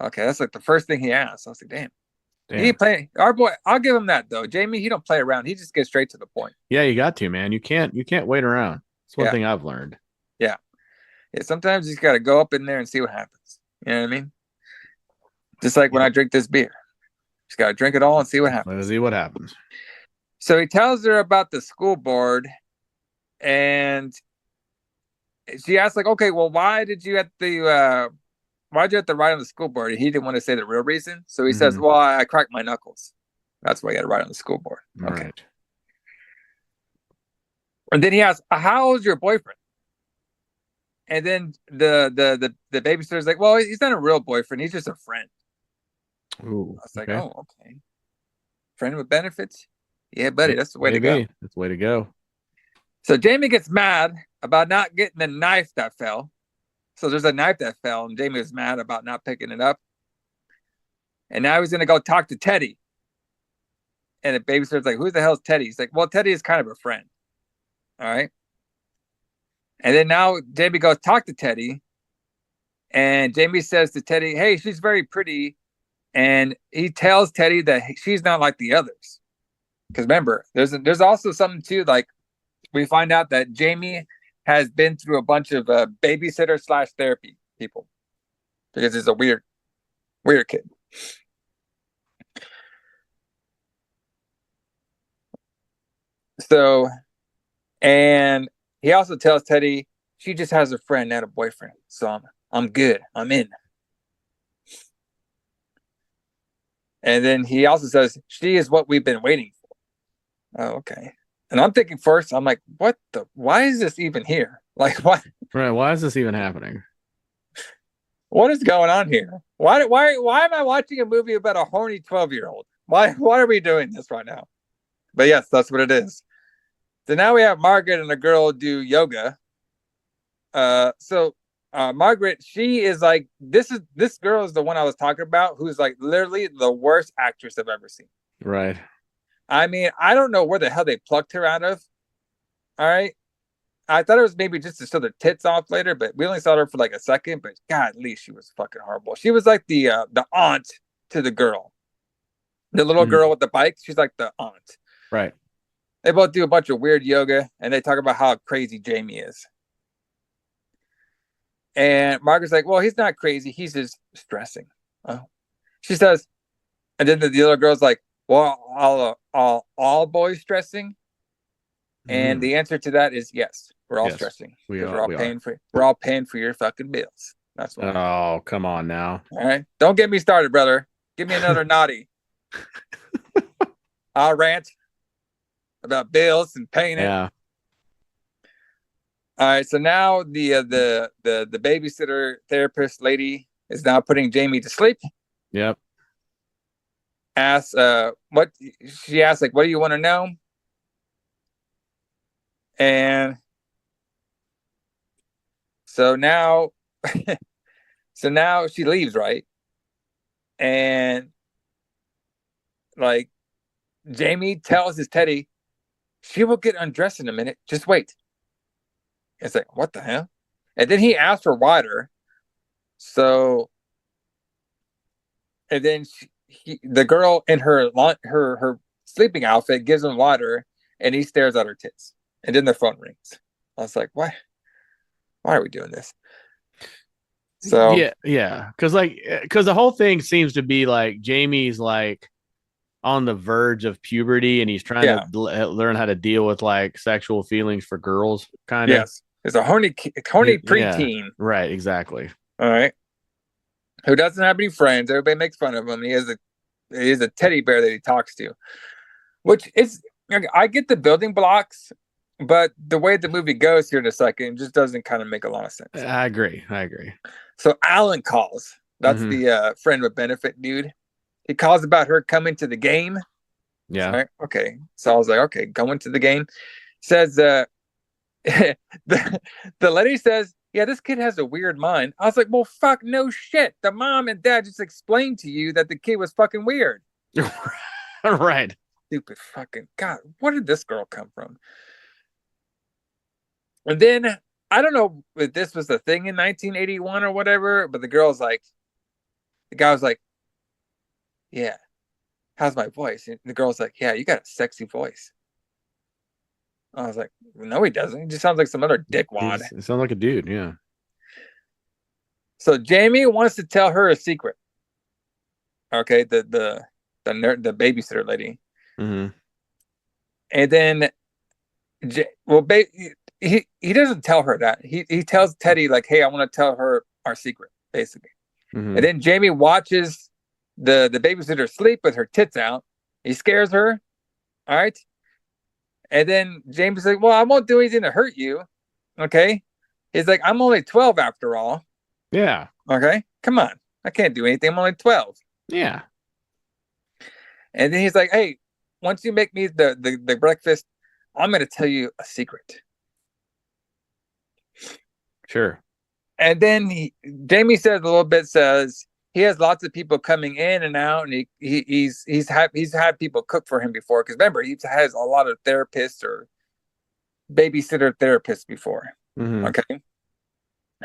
Okay, that's like the first thing he asked. I was like, He play our boy. I'll give him that though. Jamie, he don't play around. He just gets straight to the point. Yeah, you got to, man. You can't wait around. It's one thing I've learned. Yeah. Sometimes you just got to go up in there and see what happens. You know what I mean? Just like when I drink this beer, just got to drink it all and see what happens. Let's see what happens. So he tells her about the school board, and she asks, like, okay, well, why'd you have to write on the school board? He didn't want to say the real reason. So he says, well, I cracked my knuckles. That's why I got to write on the school board. Okay. Right. And then he asks, how old's your boyfriend? And then the babysitter's like, well, he's not a real boyfriend. He's just a friend. Ooh, I was like, oh, okay. Friend with benefits? Yeah, buddy, that's the way to go. That's the way to go. So Jamie gets mad about not getting the knife that fell. So there's a knife that fell, and Jamie was mad about not picking it up. And now he's going to go talk to Teddy. And the babysitter's like, who the hell's Teddy? He's like, well, Teddy is kind of a friend. All right. And then now Jamie goes talk to Teddy. And Jamie says to Teddy, hey, she's very pretty. And he tells Teddy that she's not like the others. Because remember, there's also something too, like we find out that Jamie has been through a bunch of babysitter / therapy people. Because he's a weird kid. So, and he also tells Teddy she just has a friend, not a boyfriend. So I'm good. I'm in. And then he also says she is what we've been waiting for. Oh, okay. And I'm thinking first, I'm like, why is this even here? Like, what? Right. Why is this even happening? What is going on here? Why am I watching a movie about a horny 12-year-old? Why are we doing this right now? But yes, that's what it is. So now we have Margaret and a girl do yoga. So Margaret, she is like, this girl is the one I was talking about, who's like literally the worst actress I've ever seen. Right. I mean, I don't know where the hell they plucked her out of. All right. I thought it was maybe just to show their tits off later, but we only saw her for like a second. But God, at least she was fucking horrible. She was like the aunt to the girl. The little girl with the bike, she's like the aunt. Right. They both do a bunch of weird yoga, and they talk about how crazy Jamie is. And Margaret's like, well, he's not crazy. He's just stressing. Oh. She says, and then the other girl's like, well, all boys stressing? And the answer to that is yes. We're all stressing. We're all paying for your fucking bills. That's why. Oh, come on now. All right. Don't get me started, brother. Give me another naughty. I'll rant about bills and paying it. Yeah. All right. So now the babysitter therapist lady is now putting Jamie to sleep. Yep. Asks what she asks, like, what do you want to know? And so now she leaves, right? And like Jamie tells his Teddy, she will get undressed in a minute. Just wait. It's like, what the hell? And then he asks for water. So, and then the girl in her sleeping outfit gives him water, and he stares at her tits. And then the phone rings. I was like, why are we doing this? So yeah. Because the whole thing seems to be like Jamie's like on the verge of puberty, and he's trying to learn how to deal with like sexual feelings for girls, kind of. Yes, it's a horny preteen. Yeah, right, exactly. All right. Who doesn't have any friends? Everybody makes fun of him. He is a teddy bear that he talks to, which is, I get the building blocks, but the way the movie goes here in a second just doesn't kind of make a lot of sense. I agree. So Alan calls. That's the friend with benefit dude. He calls about her coming to the game. Yeah. Right? Okay. So I was like, okay, going to the game. Says the lady says, yeah, this kid has a weird mind. I was like, well, fuck, no shit. The mom and dad just explained to you that the kid was fucking weird. Right. Stupid fucking God. Where did this girl come from? And then I don't know if this was the thing in 1981 or whatever, but the guy was like, yeah, how's my voice? And the girl's like, yeah, you got a sexy voice. I was like, no, he doesn't. He just sounds like some other dickwad. It sounds like a dude, yeah. So Jamie wants to tell her a secret. Okay, the babysitter lady. Mm-hmm. And then, he doesn't tell her that. He tells Teddy, like, hey, I want to tell her our secret, basically. Mm-hmm. And then Jamie watches the babysitter sleep with her tits out. He scares her. All right. And then Jamie's like, well, I won't do anything to hurt you. Okay. He's like, I'm only 12 after all. Yeah. Okay. Come on. I can't do anything. I'm only 12. Yeah. And then he's like, hey, once you make me the breakfast, I'm going to tell you a secret. Sure. And then Jamie says a little bit, says he has lots of people coming in and out, and he's had people cook for him before. Because remember, he has a lot of therapists or babysitter therapists before. Mm-hmm. Okay.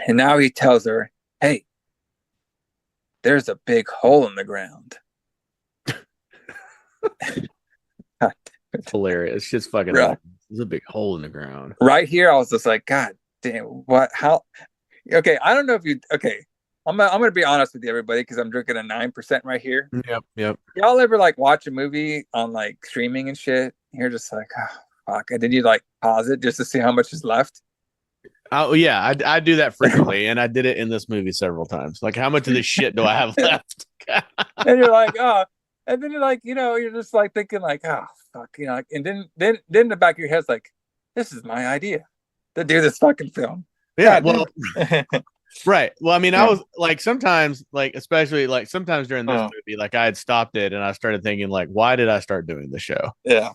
And now he tells her, hey, there's a big hole in the ground. It's hilarious. It's just fucking right. There's a big hole in the ground. Right here, I was just like, God damn, what? How? Okay, I don't know if you. Okay, I'm gonna be honest with you, everybody, because I'm drinking a 9% right here. Yep. Y'all ever like watch a movie on like streaming and shit? You're just like, oh, fuck, and then you like pause it just to see how much is left. Oh yeah, I do that frequently, and I did it in this movie several times. Like, how much of this shit do I have left? And you're like, oh, and then you're like, you're just like thinking like, oh fuck, and then the back of your head's like, this is my idea to do this fucking film. Yeah, God, well, right. Well, I mean, I was like, sometimes, like, especially like sometimes during this movie, like I had stopped it and I started thinking, like, why did I start doing the show? Yeah.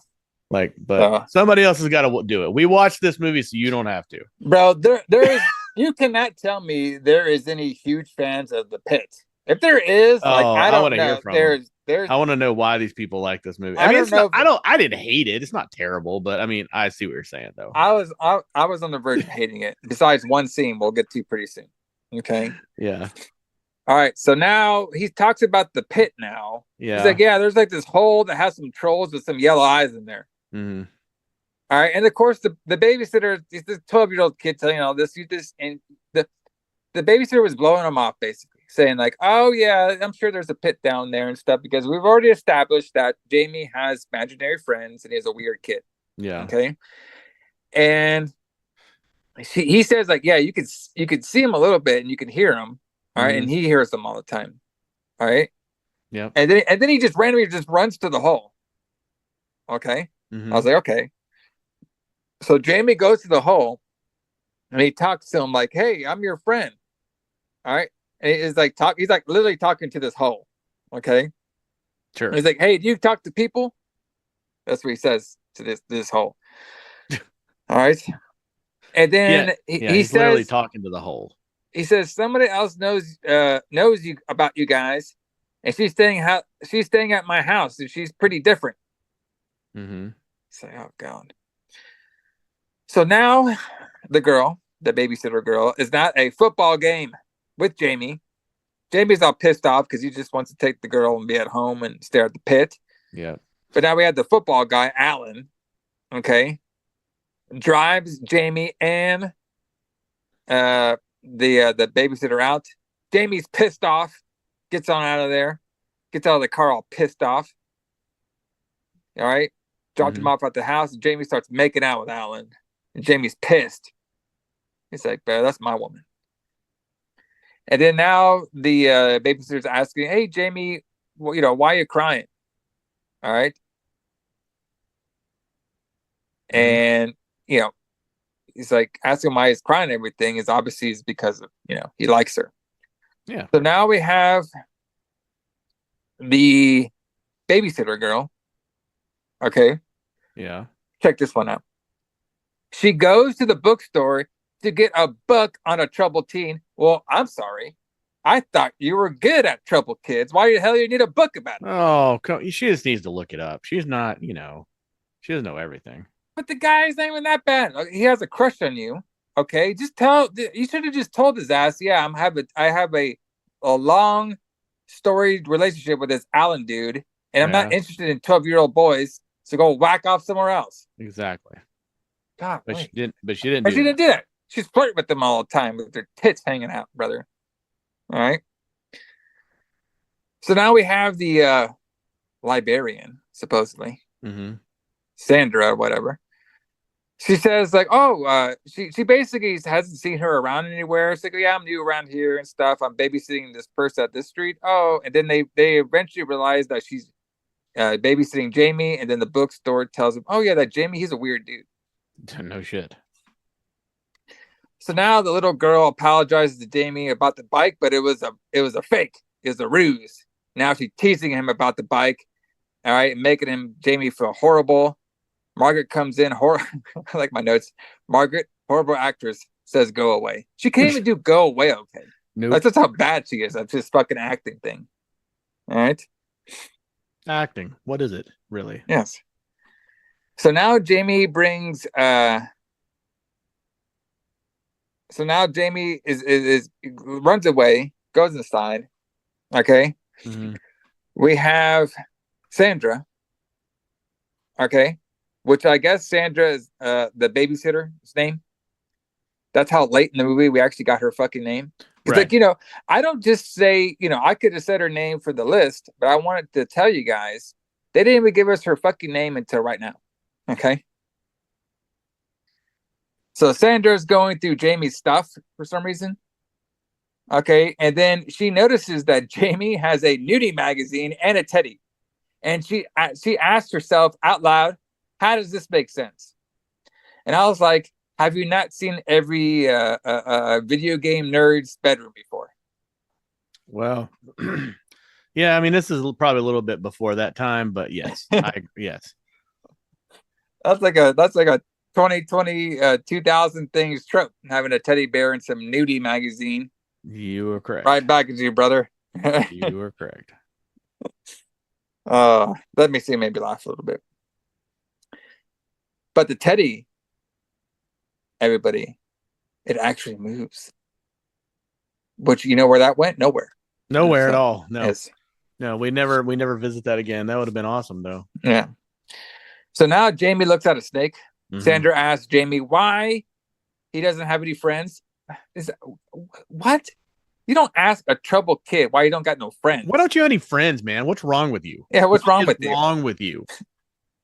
Like, but somebody else has got to do it. We watched this movie, so you don't have to, bro. There is. You cannot tell me there is any huge fans of The Pit. If there is, like, I don't want to know. hear from There's. I want to know why these people like this movie. I mean, I didn't hate it. It's not terrible, but I mean, I see what you're saying, though. I was on the verge of hating it. Besides one scene, we'll get to pretty soon. Okay. Yeah. All right. So now he talks about the pit. Now yeah, he's like, yeah, there's like this hole that has some trolls with some yellow eyes in there. Mm-hmm. All right, and of course the babysitter, this 12-year-old kid telling all this, and the babysitter was blowing him off, basically saying like, oh yeah, I'm sure there's a pit down there and stuff, because we've already established that Jamie has imaginary friends and he's a weird kid. Yeah. Okay. And he says like, yeah, you could see him a little bit and you can hear him. All right, and he hears them all the time. All right. Yeah. And then he just randomly just runs to the hole. Okay. Mm-hmm. I was like, okay. So Jamie goes to the hole and he talks to him like, hey, I'm your friend. All right. And he's like literally talking to this hole. Okay. Sure. And he's like, hey, do you talk to people? That's what he says to this hole. All right. And then he he's says, literally talking to the hole. He says somebody else knows you about you guys, and she's staying at my house, and she's pretty different. Mm-hmm. Say, oh God. So now the babysitter girl, is not a football game with Jamie. Jamie's all pissed off because he just wants to take the girl and be at home and stare at the pit. Yeah. But now we have the football guy, Alan. Okay. Drives Jamie and the babysitter out. Jamie's pissed off. Gets on out of there. Gets out of the car all pissed off. All right. Dropped him off at the house, and Jamie starts making out with Alan. And Jamie's pissed. He's like, that's my woman. And then now the babysitter's asking, hey, Jamie, well, why are you crying? All right. And, he's like asking why he's crying and everything is obviously is because of, he likes her. Yeah. So now we have the babysitter girl. Okay. Yeah. Check this one out. She goes to the bookstore to get a book on a troubled teen. Well, I'm sorry. I thought you were good at troubled kids. Why the hell you need a book about it? Oh, she just needs to look it up. She's not, she doesn't know everything. But the guy's not even that bad. He has a crush on you. Okay, you should have just told his ass, yeah, I have a long storied relationship with this Alan dude, and I'm not interested in 12-year-old boys. So go whack off somewhere else. Exactly. God, But wait. she didn't. But she didn't. But she didn't do that. She's flirting with them all the time with their tits hanging out, brother. All right. So now we have the librarian, supposedly Sandra or whatever. She says like, oh, she basically hasn't seen her around anywhere. She's like, yeah, I'm new around here and stuff. I'm babysitting this person at this street. Oh, and then they eventually realize that she's babysitting Jamie, and then the bookstore tells him, oh yeah, that Jamie, he's a weird dude. No shit. So now the little girl apologizes to Jamie about the bike, but it was a fake. It was a ruse. Now she's teasing him about the bike, all right, making Jamie feel horrible. Margaret comes in. I like my notes. Margaret, horrible actress, says go away. She can't even do go away okay. Nope. That's just how bad she is. That's just fucking acting thing. All right. Acting. What is it, really? Yes. So now Jamie brings so now Jamie is runs away, goes inside. Okay. We have Sandra. Okay. Which I guess Sandra is the babysitter's name. That's how late in the movie we actually got her fucking name. It's like, I don't just say, I could have said her name for the list, but I wanted to tell you guys, they didn't even give us her fucking name until right now. Okay. So Sandra's going through Jamie's stuff for some reason. Okay. And then she notices that Jamie has a nudie magazine and a teddy. And she asked herself out loud, how does this make sense? And I was like, have you not seen every video game nerd's bedroom before? Well, yeah, I mean, this is probably a little bit before that time, but yes, yes. That's like a 2020 2000 things trope, having a teddy bear and some nudie magazine. You were correct. Right back at you, brother. You were correct. Let me see, maybe laugh a little bit. But the teddy, everybody, it actually moves. But you know where that went? Nowhere. Nowhere at all. No. Yes. No, we never visit that again. That would have been awesome though. Yeah. So now Jamie looks at a snake. Sandra asks Jamie why he doesn't have any friends. What? You don't ask a troubled kid why you don't got no friends. Why don't you have any friends, man? What's wrong with you? Yeah, what's wrong with you?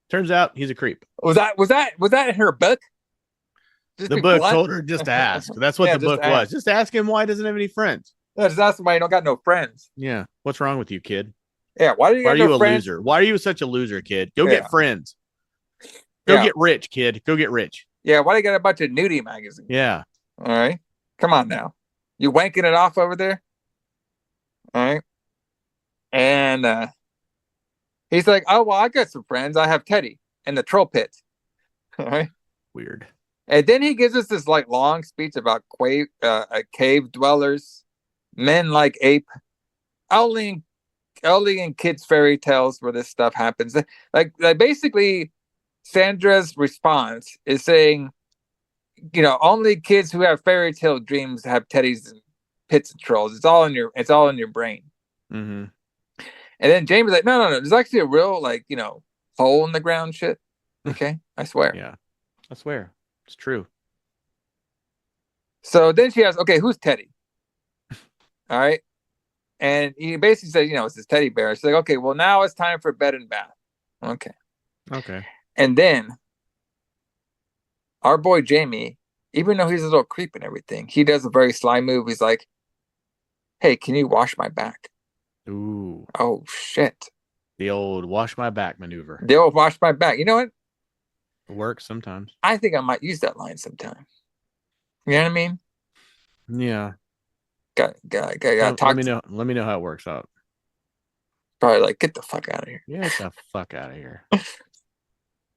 Turns out he's a creep. Was that in her book? Just the book told her just to ask. That's what the book was. Just ask him why he doesn't have any friends. Yeah, just ask him why you don't got no friends. Yeah. What's wrong with you, kid? Yeah. Why are you a loser? Why are you such a loser, kid? Go get friends. Go get rich, kid. Go get rich. Yeah. Why do you got a bunch of nudie magazines? Yeah. All right. Come on now. You wanking it off over there? All right. And he's like, oh, well, I got some friends. I have Teddy and the troll pit. All right. Weird. And then he gives us this like long speech about cave dwellers, men like ape, only in kids' fairy tales where this stuff happens. Like basically, Sandra's response is saying, only kids who have fairy tale dreams have teddies and pits and trolls. It's all in your brain. Mm-hmm. And then Jamie's like, no. There's actually a real hole in the ground shit. Okay, I swear. Yeah, I swear. It's true. So then she asks, okay, who's Teddy? All right. And he basically says, it's this teddy bear. She's like, okay, well, now it's time for bed and bath. Okay. And then our boy Jamie, even though he's a little creep and everything, he does a very sly move. He's like, hey, can you wash my back? Ooh. Oh, shit. The old wash my back maneuver. The old wash my back. You know what? It works sometimes. I think I might use that line sometime. You know what I mean? Yeah. Got Let me know how it works out. Probably like, get the fuck out of here. Get the fuck out of here.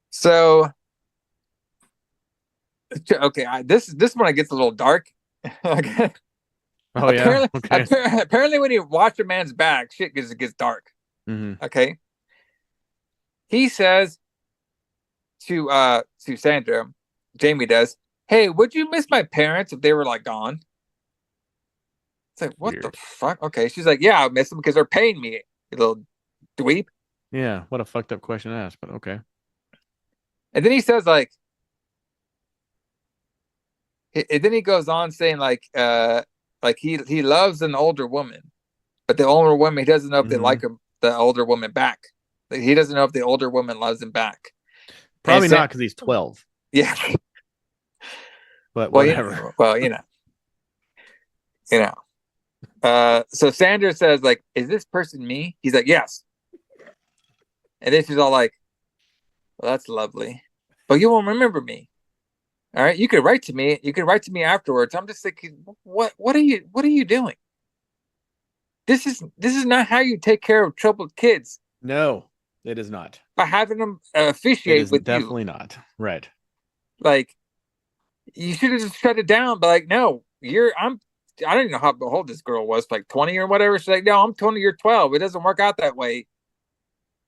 So, okay, this one gets a little dark. Okay. Oh yeah. Apparently, when you watch a man's back, shit gets dark. Mm-hmm. Okay. He says to Sandra, Jamie does, hey, would you miss my parents if they were like gone? It's like, what the fuck? Okay. She's like, yeah, I miss them because they're paying me, you little dweeb. Yeah, what a fucked up question to ask, but okay. And then he says and then he goes on saying like he loves an older woman, but the older woman, he doesn't know if they like him, the older woman back. He doesn't know if the older woman loves him back. Probably not because he's 12. Yeah. But whatever. So Sandra says, like, is this person me? He's like, yes. And then she's all like, well, that's lovely. But you won't remember me. All right. You could write to me. You could write to me afterwards. I'm just thinking, what are you doing? This is not how you take care of troubled kids. No, it is not. By having them officiate with definitely you. Not. Right. Like, you should have just shut it down. But like, no, I don't even know how old this girl was, like 20 or whatever. She's like, no, I'm 20, you're 12. It doesn't work out that way.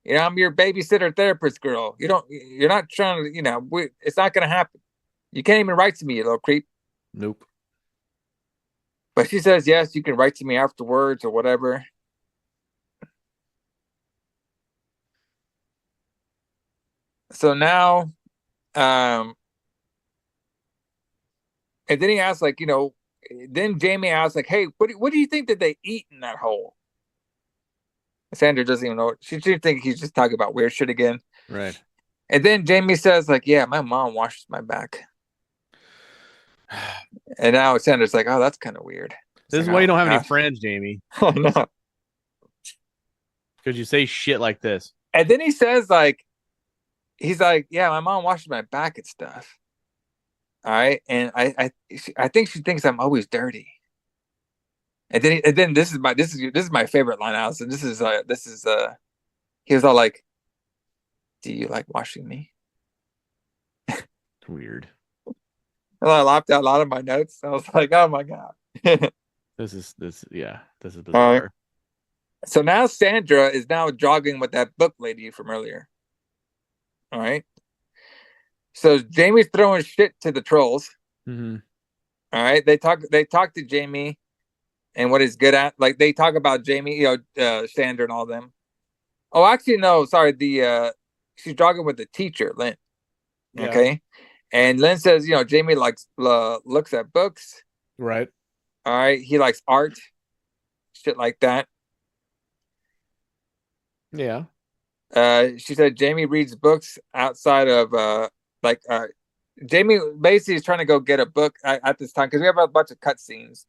I'm your babysitter therapist girl. You're not trying to, it's not going to happen. You can't even write to me, you little creep. Nope. But she says, yes, you can write to me afterwards or whatever. So now, and then he asks, like, then Jamie asks, like, hey, what do you think that they eat in that hole? Sandra doesn't even know. She thinks he's just talking about weird shit again. Right. And then Jamie says, like, yeah, my mom washes my back. And now Sandra's like, oh, that's kind of weird. This is why you don't have any friends, Jamie. Oh, no. Because you say shit like this. And then he says, like, he's like, yeah, my mom washes my back and stuff. All right. And I think she thinks I'm always dirty. And then this is my favorite line, Alison. This is he was all like, do you like washing me? Weird. And I laughed out loud of my notes. I was like, oh my God. This is bizarre. So now Sandra is now jogging with that book lady from earlier. All right. So Jamie's throwing shit to the trolls. Mm-hmm. All right. They talk to Jamie and what he's good at. Like, they talk about Jamie, Sandra and all them. Oh, actually, no, sorry. She's jogging with the teacher, Lynn. Yeah. Okay. And Lynn says, Jamie likes looks at books. Right. All right. He likes art, shit like that. Yeah. She said Jamie reads books outside of Jamie basically is trying to go get a book at this time because we have a bunch of cutscenes.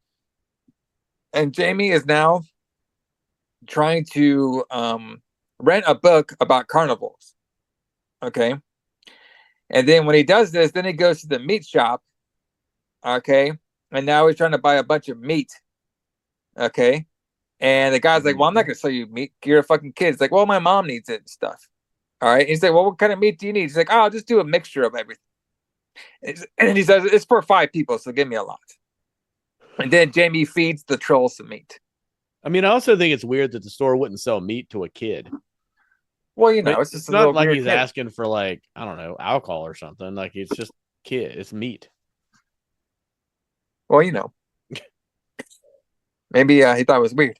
And Jamie is now trying to rent a book about carnivals. Okay. And then when he does this, then he goes to the meat shop. Okay. And now he's trying to buy a bunch of meat. Okay. And the guy's like, well, I'm not going to sell you meat. You're a fucking kid. It's like, well, my mom needs it and stuff. All right. And he's like, well, what kind of meat do you need? He's like, oh, I'll just do a mixture of everything. And he says, it's for 5 people, so give me a lot. And then Jamie feeds the troll some meat. I mean, I also think it's weird that the store wouldn't sell meat to a kid. Well, it's just not like he's asking for, like, I don't know, alcohol or something. Like, it's just kid. It's meat. Well, maybe he thought it was weird.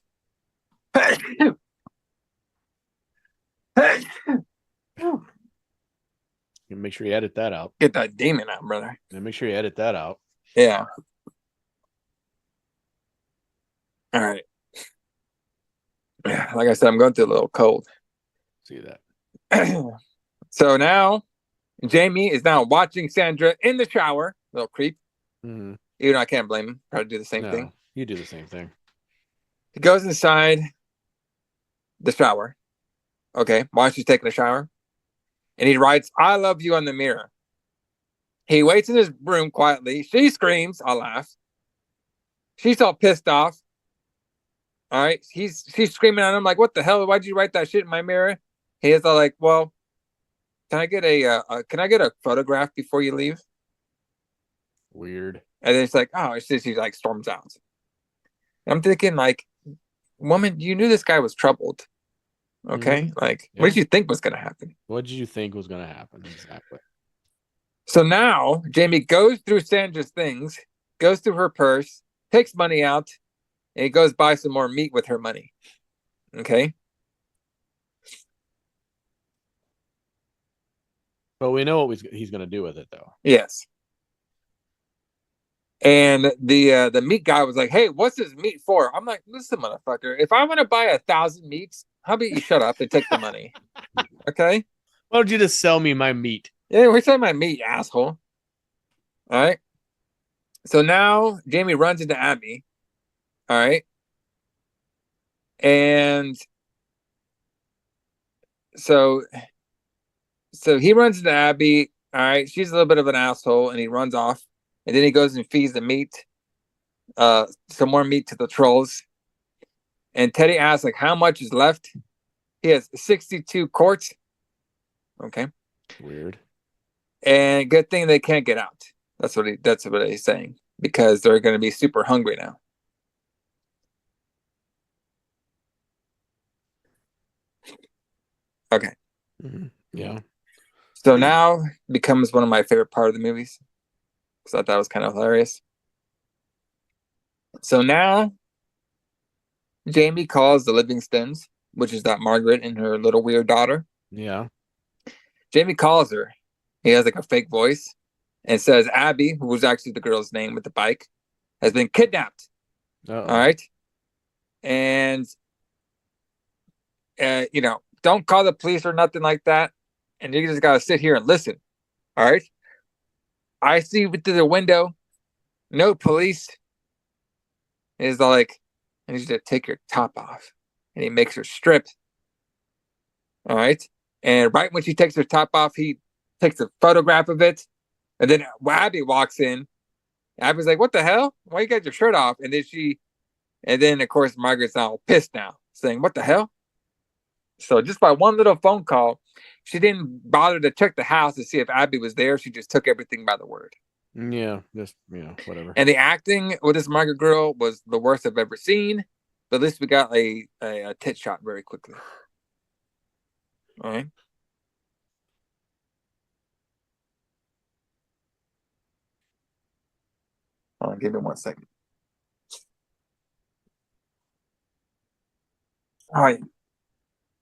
You make sure you edit that out. Get that demon out, brother. And make sure you edit that out. Yeah. All right. Like I said, I'm going through a little cold. See that. So now Jamie is now watching Sandra in the shower. Little creep. Mm-hmm. Even though I can't blame him. Try to do the same thing. You do the same thing. He goes inside the shower. Okay. While she's taking a shower. And he writes, I love you on the mirror. He waits in his room quietly. She screams. I laugh. She's all pissed off. All right. She's screaming at him like, what the hell? Why'd you write that shit in my mirror? He is all like, well, can I get a photograph before you leave? Weird. And then it's like, oh, she like storms out. And I'm thinking, like, woman, you knew this guy was troubled. Okay. Mm-hmm. Like, what did you think was going to happen? What did you think was going to happen? Exactly. So now Jamie goes through Sandra's things, goes through her purse, takes money out, and he goes buy some more meat with her money. Okay. But we know what he's going to do with it, though. Yes. And the meat guy was like, "Hey, what's this meat for?" I'm like, "Listen, motherfucker, if I want to buy 1,000 meats, how about you shut up and take the money? Okay? Why don't you just sell me my meat?" Yeah, we're selling my meat, asshole. All right. So now Jamie runs into Abby. All right. And so he runs into Abby. All right. She's a little bit of an asshole, and he runs off. And then he goes and feeds the meat, some more meat to the trolls. And Teddy asks, like, how much is left? He has 62 quarts. Okay. Weird. And good thing they can't get out. That's what he's saying, because they're going to be super hungry now. Okay. Mm-hmm. Yeah. So now becomes one of my favorite part of the movies, because I thought that was kind of hilarious. So now Jamie calls the Livingstons, which is that Margaret and her little weird daughter. Yeah. Jamie calls her. He has like a fake voice and says Abby, who was actually the girl's name with the bike, has been kidnapped. Uh-oh. All right. And, don't call the police or nothing like that. And you just got to sit here and listen. All right. I see through the window, no police. And he's like, I need you to take your top off. And he makes her strip. All right. And right when she takes her top off, he takes a photograph of it. And then Abby walks in. Abby's like, what the hell? Why you got your shirt off? And then of course, Margaret's all pissed now, saying, what the hell? So just by one little phone call, she didn't bother to check the house to see if Abby was there. She just took everything by the word. Yeah, whatever. And the acting with this Margaret girl was the worst I've ever seen. But at least we got a tit shot very quickly. All right. Hold on, give me 1 second. All right.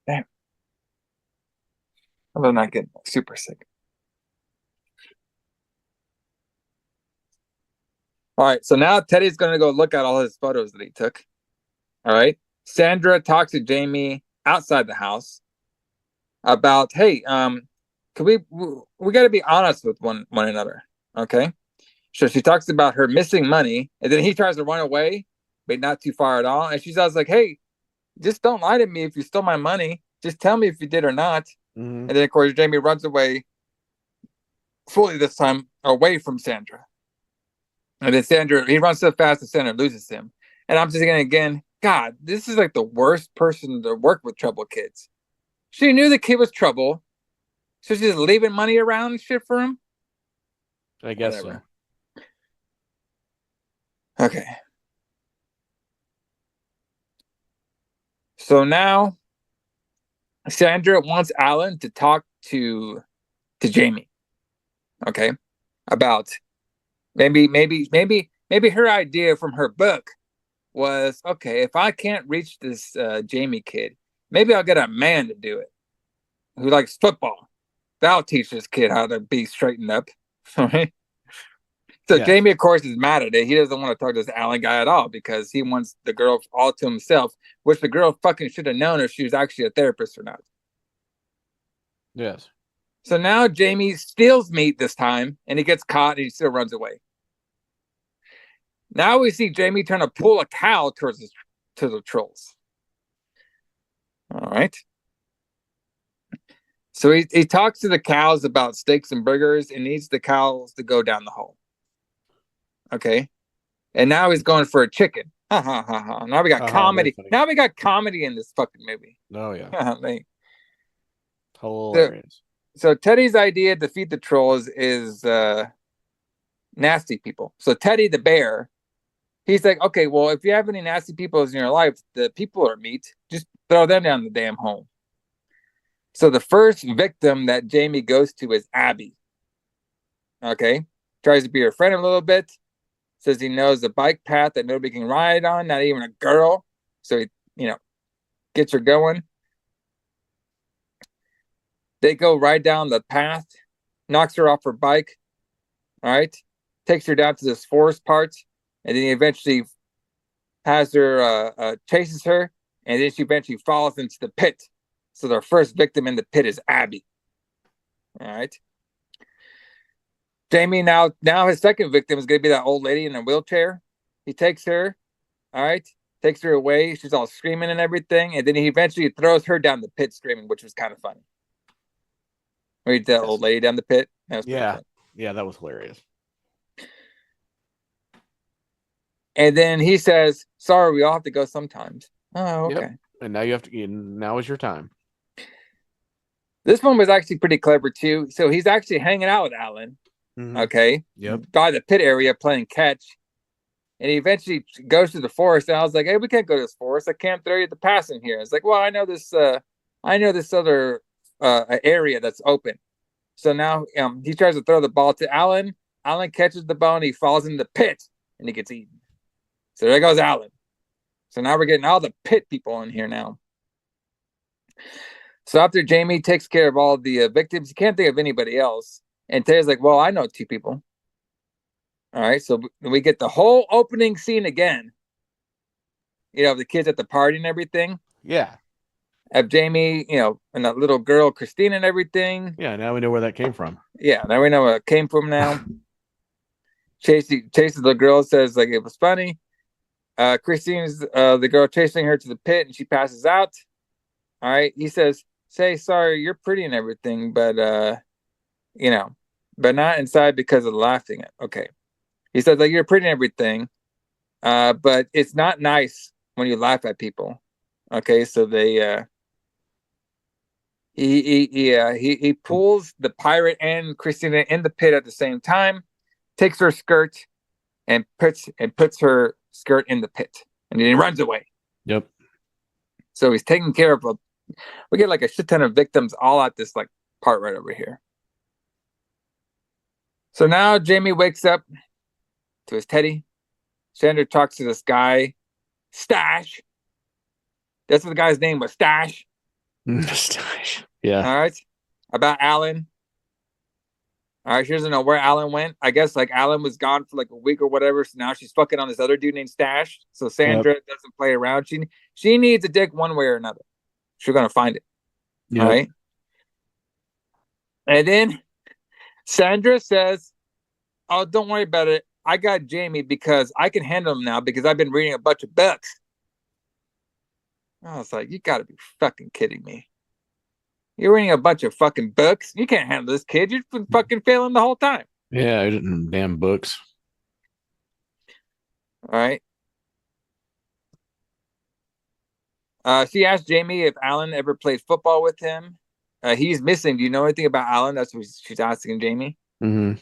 Damn. I'm not getting super sick. All right. So now Teddy's going to go look at all his photos that he took. All right. Sandra talks to Jamie outside the house about, hey, we got to be honest with one another. Okay. So she talks about her missing money, and then he tries to run away, but not too far at all. And she's always like, hey, just don't lie to me if you stole my money. Just tell me if you did or not. Mm-hmm. And then, of course, Jamie runs away fully this time away from Sandra. And then he runs so fast that Sandra loses him. And I'm just thinking again, God, this is like the worst person to work with trouble kids. She knew the kid was trouble. So she's just leaving money around and shit for him? I guess Whatever. so. Okay. So now Sandra wants Alan to talk to Jamie. Okay. About maybe her idea from her book was, okay, if I can't reach this Jamie kid, maybe I'll get a man to do it who likes football. That'll teach this kid how to be straightened up. All right. So yeah. Jamie, of course, is mad at it. He doesn't want to talk to this Alan guy at all because he wants the girl all to himself, which the girl fucking should have known if she was actually a therapist or not. Yes. So now Jamie steals meat this time, and he gets caught, and he still runs away. Now we see Jamie trying to pull a cow to the trolls. All right. So he talks to the cows about steaks and burgers and needs the cows to go down the hole. Okay. And now he's going for a chicken. Now we got comedy. Now we got comedy in this fucking movie. Oh, yeah. Hilarious. So Teddy's idea to defeat the trolls is nasty people. So Teddy the bear, he's like, okay, well, if you have any nasty people in your life, the people are meat, just throw them down the damn hole. So the first victim that Jamie goes to is Abby. Okay. Tries to be her friend a little bit. Says he knows the bike path that nobody can ride on, not even a girl. So he, gets her going. They go right down the path knocks her off her bike. All right, takes her down to this forest part, and then he eventually has her chases her, and then she eventually falls into the pit. So their first victim in the pit is Abby. All right. Jamie now his second victim is going to be that old lady in a wheelchair. He takes her, all right, takes her away. She's all screaming and everything, and then he eventually throws her down the pit screaming, which was kind of funny. Read the old lady down the pit. Yeah, that was hilarious. And then he says, "Sorry, we all have to go sometimes." Oh, okay. Yep. And now you have to. Now is your time. This one was actually pretty clever too. So he's actually hanging out with Alan. Mm-hmm. Okay. Yep. By the pit area playing catch. And he eventually goes to the forest. And I was like, "Hey, we can't go to this forest. I can't throw you the pass in here." It's like, "Well, I know this other area that's open." So now he tries to throw the ball to Alan. Alan catches the ball and he falls in the pit and he gets eaten. So there goes Alan. So now we're getting all the pit people in here now. So after Jamie takes care of all the victims, he can't think of anybody else. And Tay's like, "Well, I know two people." All right, so we get the whole opening scene again. The kids at the party and everything. Yeah. Of Jamie, and that little girl, Christine, and everything. Yeah, now we know where that came from. Yeah, now we know where it came from now. Chases the girl, says like it was funny. Christine's the girl chasing her to the pit, and she passes out. All right, he says, "Say sorry, you're pretty and everything, but but not inside because of laughing." Okay. He says like you're pretty and everything, but it's not nice when you laugh at people. Okay, so they he pulls the pirate and Christina in the pit at the same time, takes her skirt and puts her skirt in the pit, and then he runs away. Yep. So he's taking care of we get like a shit ton of victims all at this like part right over here. So now Jamie wakes up to his teddy. Sandra talks to this guy, Stash. That's what the guy's name was, Stash. Stash. Yeah. All right. About Alan. All right. She doesn't know where Alan went. I guess like Alan was gone for like a week or whatever. So now she's fucking on this other dude named Stash. So Sandra doesn't play around. She needs a dick one way or another. She's gonna find it. Yep. All right. And then Sandra says, "Oh, don't worry about it. I got Jamie because I can handle him now because I've been reading a bunch of books." I was like, "You gotta be fucking kidding me. You're reading a bunch of fucking books? You can't handle this kid. You've been fucking failing the whole time." Yeah, I didn't damn books. All right. She asked Jamie if Alan ever played football with him. He's missing. Do you know anything about Alan? That's what she's asking Jamie. Mm-hmm.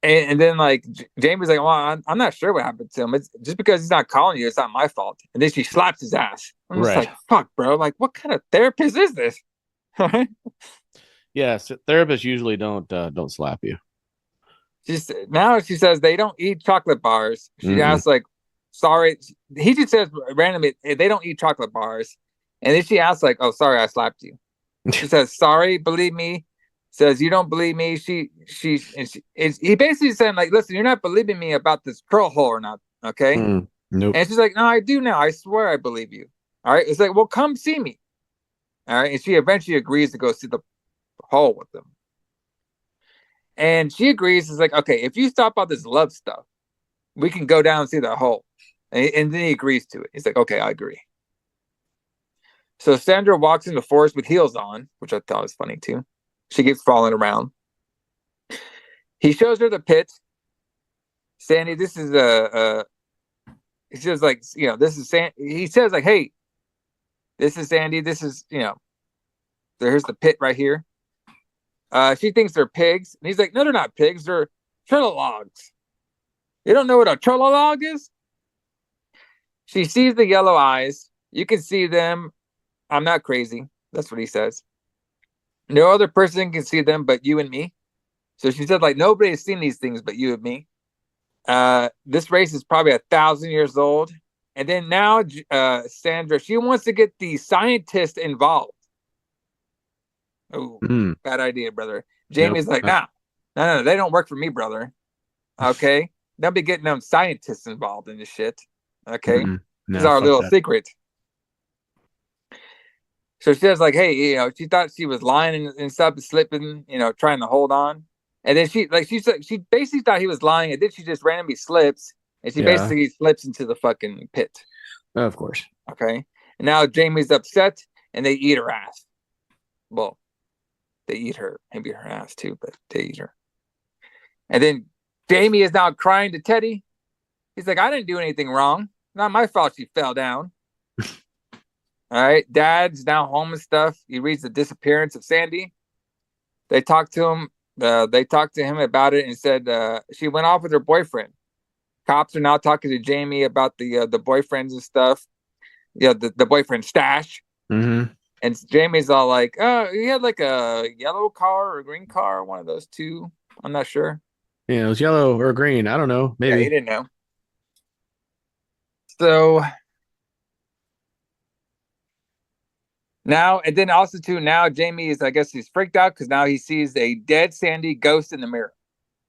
And then like Jamie's like, "Well, I'm not sure what happened to him. It's just because he's not calling you, it's not my fault." And then she slaps his ass. I'm just like, "Fuck, bro! Like, what kind of therapist is this?" Yes, therapists usually don't slap you. Now she says they don't eat chocolate bars. She asks like, "Sorry." He just says randomly they don't eat chocolate bars, and then she asks like, "Oh, sorry, I slapped you." She says, "Sorry, believe me." Says, "You don't believe me." He basically saying like, "Listen, you're not believing me about this curl hole or not, okay?" Nope. And she's like, "No, I do now. I swear I believe you." All right. It's like, "Well, come see me." All right. And she eventually agrees to go see the hole with them. And she agrees. It's like, "Okay, if you stop all this love stuff, we can go down and see the hole." And then he agrees to it. He's like, "Okay, I agree." So Sandra walks in the forest with heels on, which I thought was funny too. She keeps falling around. He shows her the pit. Sandy, this is he says like, this is he says like, "Hey, this is Sandy. This is, there's the pit right here." She thinks they're pigs. And he's like, "No, they're not pigs. They're trillologs. You don't know what a trillolog is?" She sees the yellow eyes. You can see them. "I'm not crazy." That's what he says. "No other person can see them but you and me." So she said, like, nobody has seen these things but you and me. This race is probably 1,000 years old. And then now Sandra, she wants to get the scientists involved. Oh, Mm. bad idea, brother. Jamie's Nope. like, nah, no, they don't work for me, brother. Okay, don't be getting them scientists involved in this shit. Okay, Mm-mm. this is No, our fuck little that. secret. So she was like, hey, she thought she was lying and stuff, slipping, trying to hold on. And then she basically thought he was lying, and then she just randomly slips, and she Yeah. basically slips into the fucking pit. Of course. Okay, and now Jamie's upset, and they eat her ass. Well, they eat her, maybe her ass too, but they eat her. And then Jamie is now crying to Teddy. He's like, I didn't do anything wrong. Not my fault she fell down. All right. Dad's now home and stuff. He reads the disappearance of Sandy. They talked to him. They talked to him about it and said she went off with her boyfriend. Cops are now talking to Jamie about the boyfriends and stuff. Yeah, the boyfriend stash. Mm-hmm. And Jamie's all like, oh, he had like a yellow car or a green car, one of those two. I'm not sure. Yeah, it was yellow or green. I don't know. Yeah, he Maybe. didn't know. So now, and then also too, now Jamie is, I guess he's freaked out because now he sees a dead Sandy ghost in the mirror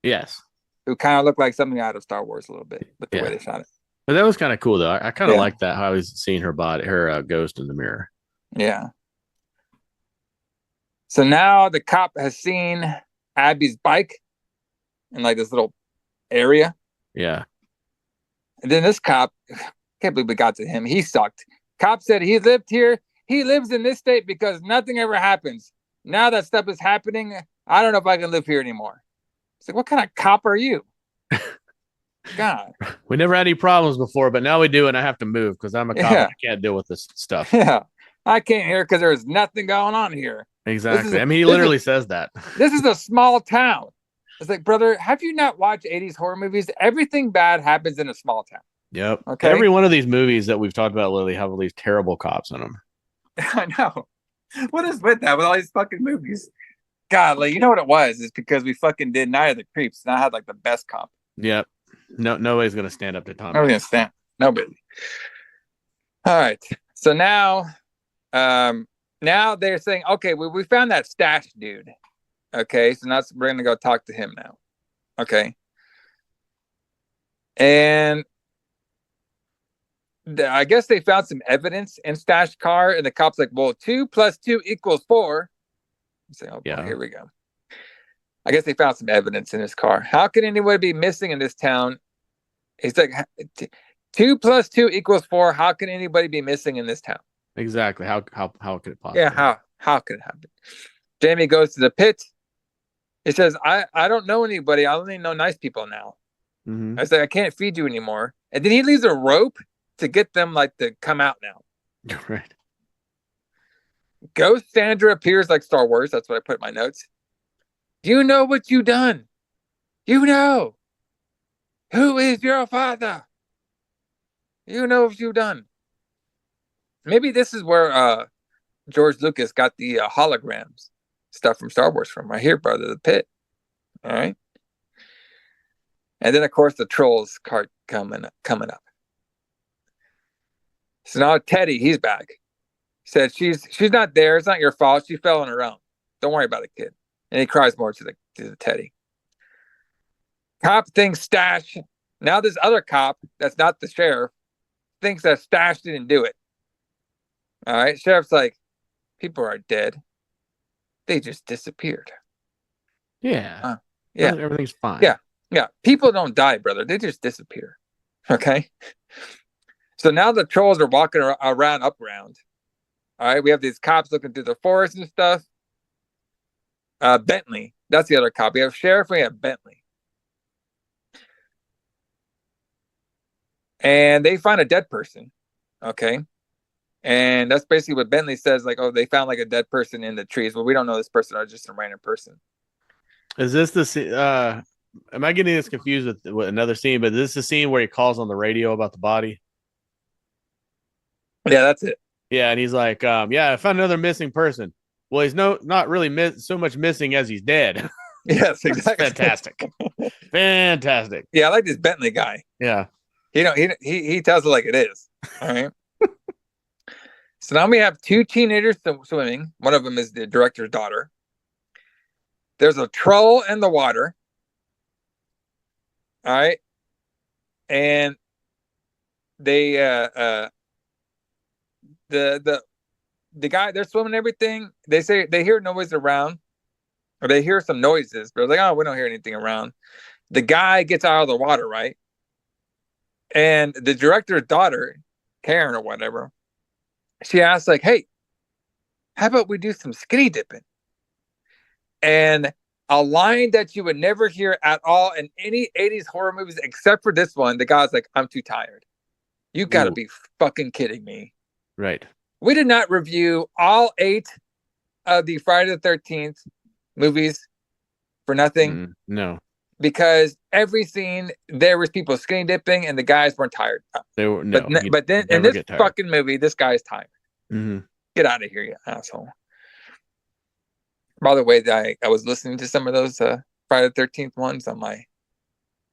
Yes. who kind of looked like something out of Star Wars a little bit with the Yeah. way they shot it. But that was kind of cool though. I kind of Yeah. like that how I was seeing her body, her ghost in the mirror. Yeah. So now the cop has seen Abby's bike in like this little area. Yeah. And then this cop, can't believe we got to him. He sucked. Cop said he lived here. He lives in this state because nothing ever happens. Now that stuff is happening, I don't know if I can live here anymore. It's like, what kind of cop are you? God. We never had any problems before, but now we do, and I have to move because I'm a cop and I can't deal with this stuff. Yeah. I can't hear because there's nothing going on here. Exactly. I mean, he literally says that. This is a small town. It's like, brother, have you not watched 80s horror movies? Everything bad happens in a small town. Yep. Okay. Every one of these movies that we've talked about lately have all these terrible cops in them. I know. What is with that with all these fucking movies? God, like, you know what it was? It's because we fucking did Night of the Creeps, and I had like the best cop. Yep. No, nobody's gonna stand up to Tommy. Nobody's gonna stand. Nobody. All right. So now they're saying, okay, we found that stash dude. Okay, so now we're gonna go talk to him now. Okay. And I guess they found some evidence in Stash car, and the cop's like, well, 2 + 2 = 4. I'm saying, oh, yeah. Here we go. I guess they found some evidence in his car. How can anyone be missing in this town? He's like, 2 + 2 = 4. How can anybody be missing in this town? Exactly. How could it possibly? Yeah, how could it happen? Jamie goes to the pit. He says, I don't know anybody. I only know nice people now. Mm-hmm. I say, I can't feed you anymore. And then he leaves a rope to get them like to come out now. Right. Ghost Sandra appears like Star Wars. That's what I put in my notes. You know what you done. You know. Who is your father? You know what you done. Maybe this is where George Lucas got the holograms stuff from Star Wars from right here, brother, the pit. All right. And then, of course, the Trolls cart coming up. So now Teddy, he's back. He said, she's not there. It's not your fault. She fell on her own. Don't worry about it, kid. And he cries more to the Teddy. Cop thinks Stash. Now this other cop, that's not the sheriff, thinks that Stash didn't do it. All right. Sheriff's like, people are dead. They just disappeared. Yeah. Yeah. Everything's fine. Yeah. Yeah. People don't die, brother. They just disappear. Okay. So now the Trolls are walking around Upground. All right. We have these cops looking through the forest and stuff. Bentley. That's the other cop. We have Sheriff. We have Bentley. And they find a dead person. Okay. And that's basically what Bentley says. Like, oh, they found like a dead person in the trees. Well, we don't know this person. Or just a random person. Is this the am I getting this confused with another scene? But this is the scene where he calls on the radio about the body. Yeah, that's it. Yeah, and he's like, yeah, I found another missing person. Well, he's not really so much missing as he's dead. Yes, exactly. Fantastic. Fantastic. Yeah, I like this Bentley guy. Yeah. He tells it like it is. All right. So now we have two teenagers swimming. One of them is the director's daughter. There's a troll in the water. All right. And they the guy, they're swimming and everything. They say they hear noise around, or they hear some noises, but they're like, oh, we don't hear anything around. The guy gets out of the water, right? And the director's daughter, Karen or whatever, she asks, like, hey, how about we do some skinny dipping? And a line that you would never hear at all in any 80s horror movies except for this one, the guy's like, I'm too tired. You gotta be fucking kidding me. Right. We did not review all 8 of the Friday the 13th movies for nothing. No. Because every scene there was people skinny dipping and the guys weren't tired. They were but then in this fucking movie, this guy's tired. Mm-hmm. Get out of here, you asshole. By the way, I was listening to some of those Friday the 13th ones on my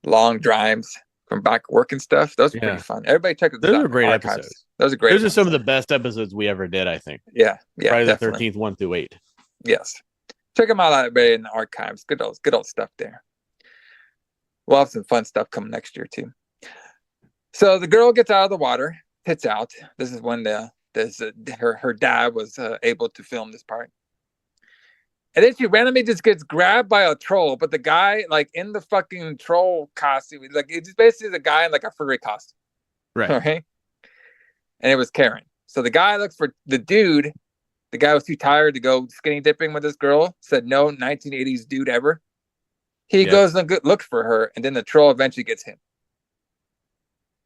long drives from back work and stuff. Those are pretty fun. Everybody check those out. Those are great episodes. Those are great. Those are some of the best episodes we ever did, I think. Yeah. Friday definitely. the 13th, 1 through 8. Yes. Check them out in the archives. Good old stuff there. We'll have some fun stuff coming next year too. So the girl gets out of the water, hits out. This is when her dad was able to film this part. And then she randomly just gets grabbed by a troll, but the guy, like, in the fucking troll costume, like, it's just basically the guy in like a furry costume. Right. Okay. And it was Karen. So the guy looks for the dude. The guy was too tired to go skinny dipping with this girl. Said no 1980s dude ever. He goes and looks for her, and then the troll eventually gets him.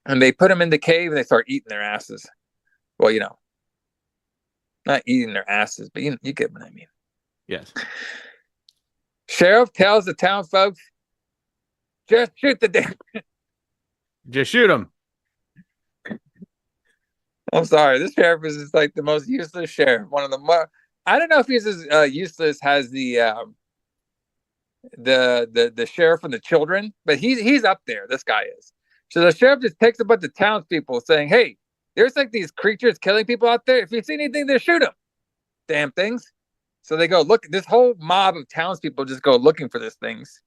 And they put him in the cave, and they start eating their asses. Well, you know, not eating their asses, but you get what I mean. Yes. Sheriff tells the town folks, just shoot the damn. Just shoot him. I'm sorry. This sheriff is just like the most useless sheriff. One of the more. I don't know if he's as useless as the sheriff and the children, but he's up there. This guy is. So the sheriff just takes a bunch of townspeople saying, "Hey, there's like these creatures killing people out there. If you see anything, then shoot them. Damn things." So they go look. This whole mob of townspeople just go looking for these things.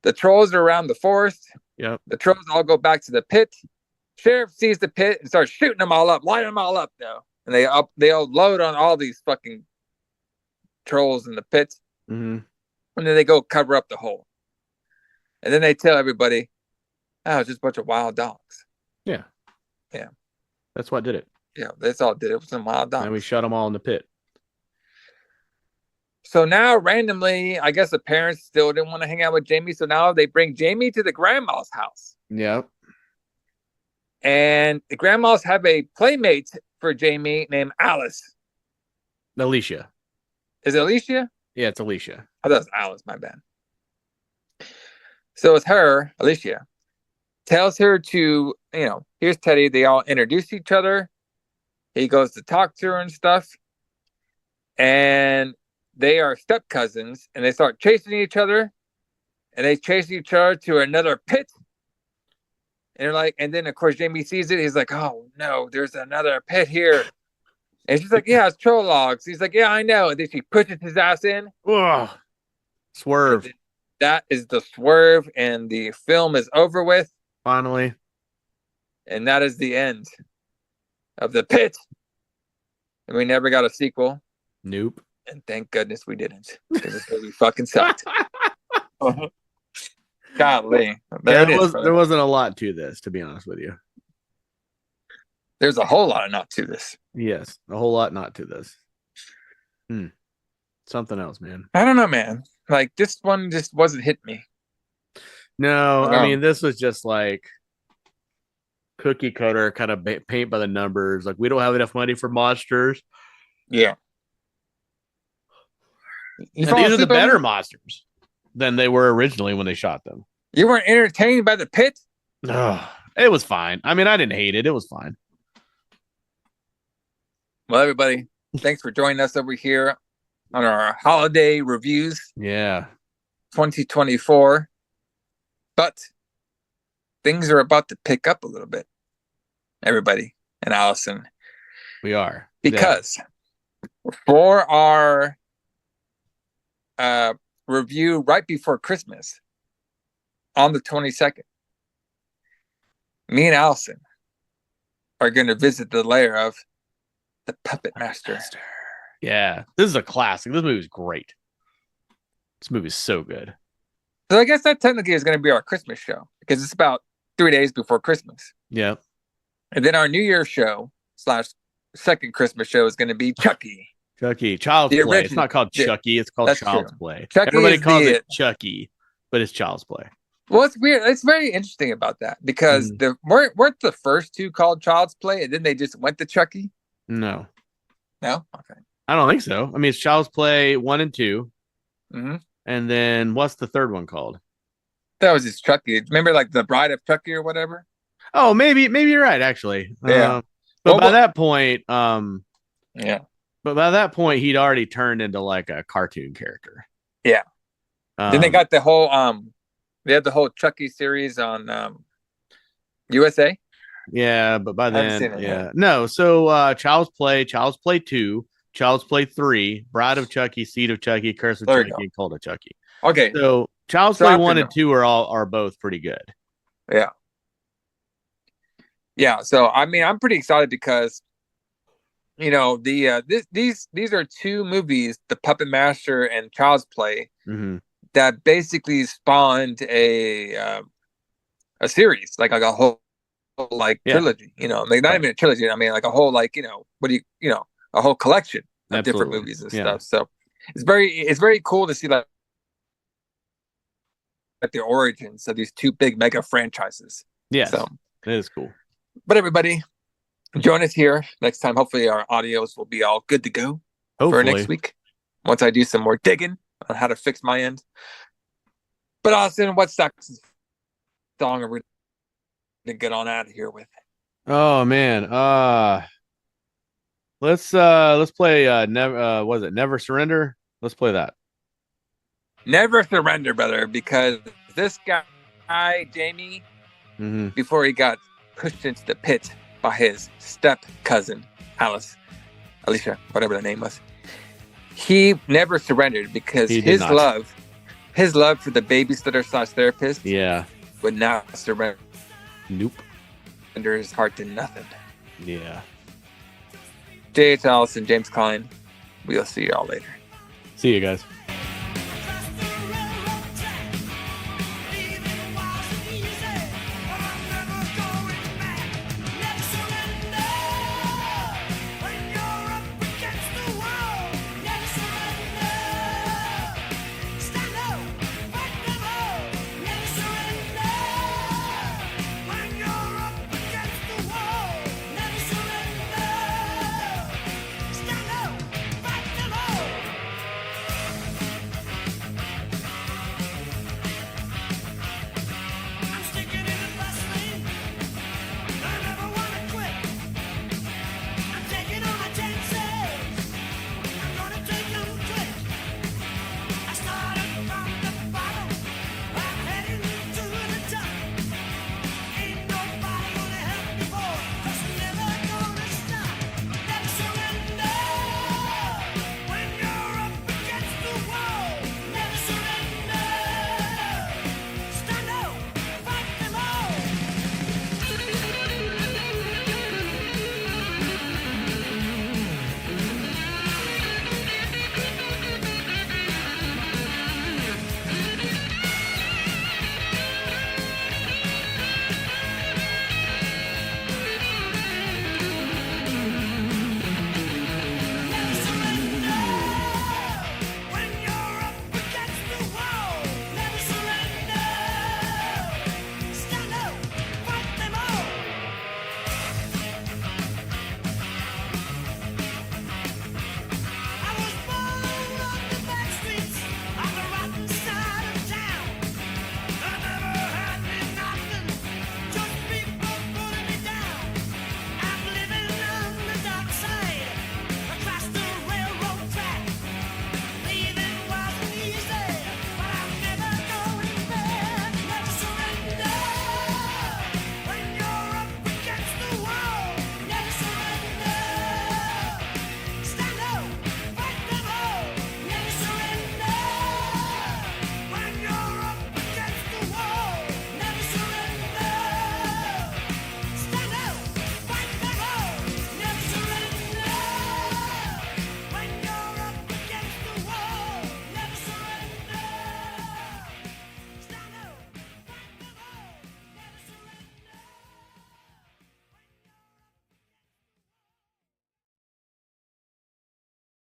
The trolls are around the forest. Yep. The trolls all go back to the pit. Sheriff sees the pit and starts shooting them all up, lighting them all up though. And they all load on all these fucking trolls in the pit. Mm-hmm. And then they go cover up the hole. And then they tell everybody, oh, it's just a bunch of wild dogs. Yeah. Yeah. That's what did it. Yeah, that's all it did. It was some wild dogs. And we shot them all in the pit. So now randomly, I guess the parents still didn't want to hang out with Jamie. So now they bring Jamie to the grandma's house. Yep. And the grandmas have a playmate for Jamie named Alice. Alicia. Is it Alicia? Yeah, it's Alicia. I thought it was Alice, my bad. So it's her, Alicia, tells her to, here's Teddy. They all introduce each other. He goes to talk to her and stuff. And they are step cousins, and they start chasing each other. And they chase each other to another pit. And they're like, and then of course Jamie sees it. He's like, oh no, there's another pit here. And she's like, yeah, it's troll logs. He's like, yeah, I know. And then she pushes his ass in. Ugh. Swerve. That is the swerve, and the film is over with. Finally. And that is the end of the pit. And we never got a sequel. Nope. And thank goodness we didn't. Because this movie fucking sucked. Golly. There wasn't a lot to this, to be honest with you. There's a whole lot of not to this. Yes, a whole lot not to this. Something else, man. I don't know, man. Like, this one just wasn't hitting me. No, I mean, this was just like cookie cutter, kind of paint by the numbers. Like, we don't have enough money for monsters. Yeah. And these are the better monsters than they were originally when they shot them. You weren't entertained by the pit? No, it was fine. I mean, I didn't hate it. It was fine. Well, everybody, thanks for joining us over here on our holiday reviews. Yeah. 2024. But things are about to pick up a little bit. Everybody and Alison. We are. Because for our review right before Christmas on the 22nd, me and Alison are going to visit the lair of the Puppet Master. Yeah, this is a classic. This movie is great. This movie is so good. So I guess that technically is going to be our Christmas show because it's about 3 days before Christmas. Yeah. And then our New Year's show / second Christmas show is going to be Chucky. Chucky, Child's The Play. original- It's not called Chucky. It's called That's Child's true. Play. Chucky Everybody is calls the- it Chucky, but it's Child's Play. Well, it's weird. It's very interesting about that because the weren't the first two called Child's Play and then they just went to Chucky? No. No? Okay. I don't think so. I mean, it's Child's Play 1 and 2. Mm-hmm. And then what's the third one called? That was just Chucky. Remember like the Bride of Chucky or whatever? Oh, maybe you're right, actually. Yeah. But Well, by that point, yeah. But by that point, he'd already turned into like a cartoon character. Yeah. Then they got the whole they had the whole Chucky series on USA. Yeah, but by I haven't then, seen it yeah. yet. No, so Child's Play 2, Child's Play 3, Bride of Chucky, Seed of Chucky, Curse of There you Chucky, go. and Cult of Chucky. Okay. So Child's So Play after 1 and no- 2 are both pretty good. Yeah. Yeah. So I mean, I'm pretty excited because you know these are two movies, The Puppet Master and Child's Play, Mm-hmm. that basically spawned a series, like a whole trilogy. You know, like not even a trilogy. I mean, like a whole a whole collection of different Absolutely. movies and Yeah. stuff. So it's very cool to see like the origins of these two big mega franchises. Yes, So, it is cool. but everybody, join us here next time. Hopefully, our audios will be all good to go for Hopefully. next week. Once I do some more digging on how to fix my end. But Austin, what Saxon song are we gonna get on out of here with? Oh man. Let's play Never Surrender? Let's play that. Never surrender, brother, because this guy, Jamie, Mm-hmm. before he got pushed into the pit by his step cousin, Alicia, whatever the name was, he never surrendered because He did his not. love for the babysitter / therapist Yeah. would not surrender Nope. his heart to nothing. Yeah. J.H. Alison, James Kline, we'll see y'all later. See you guys.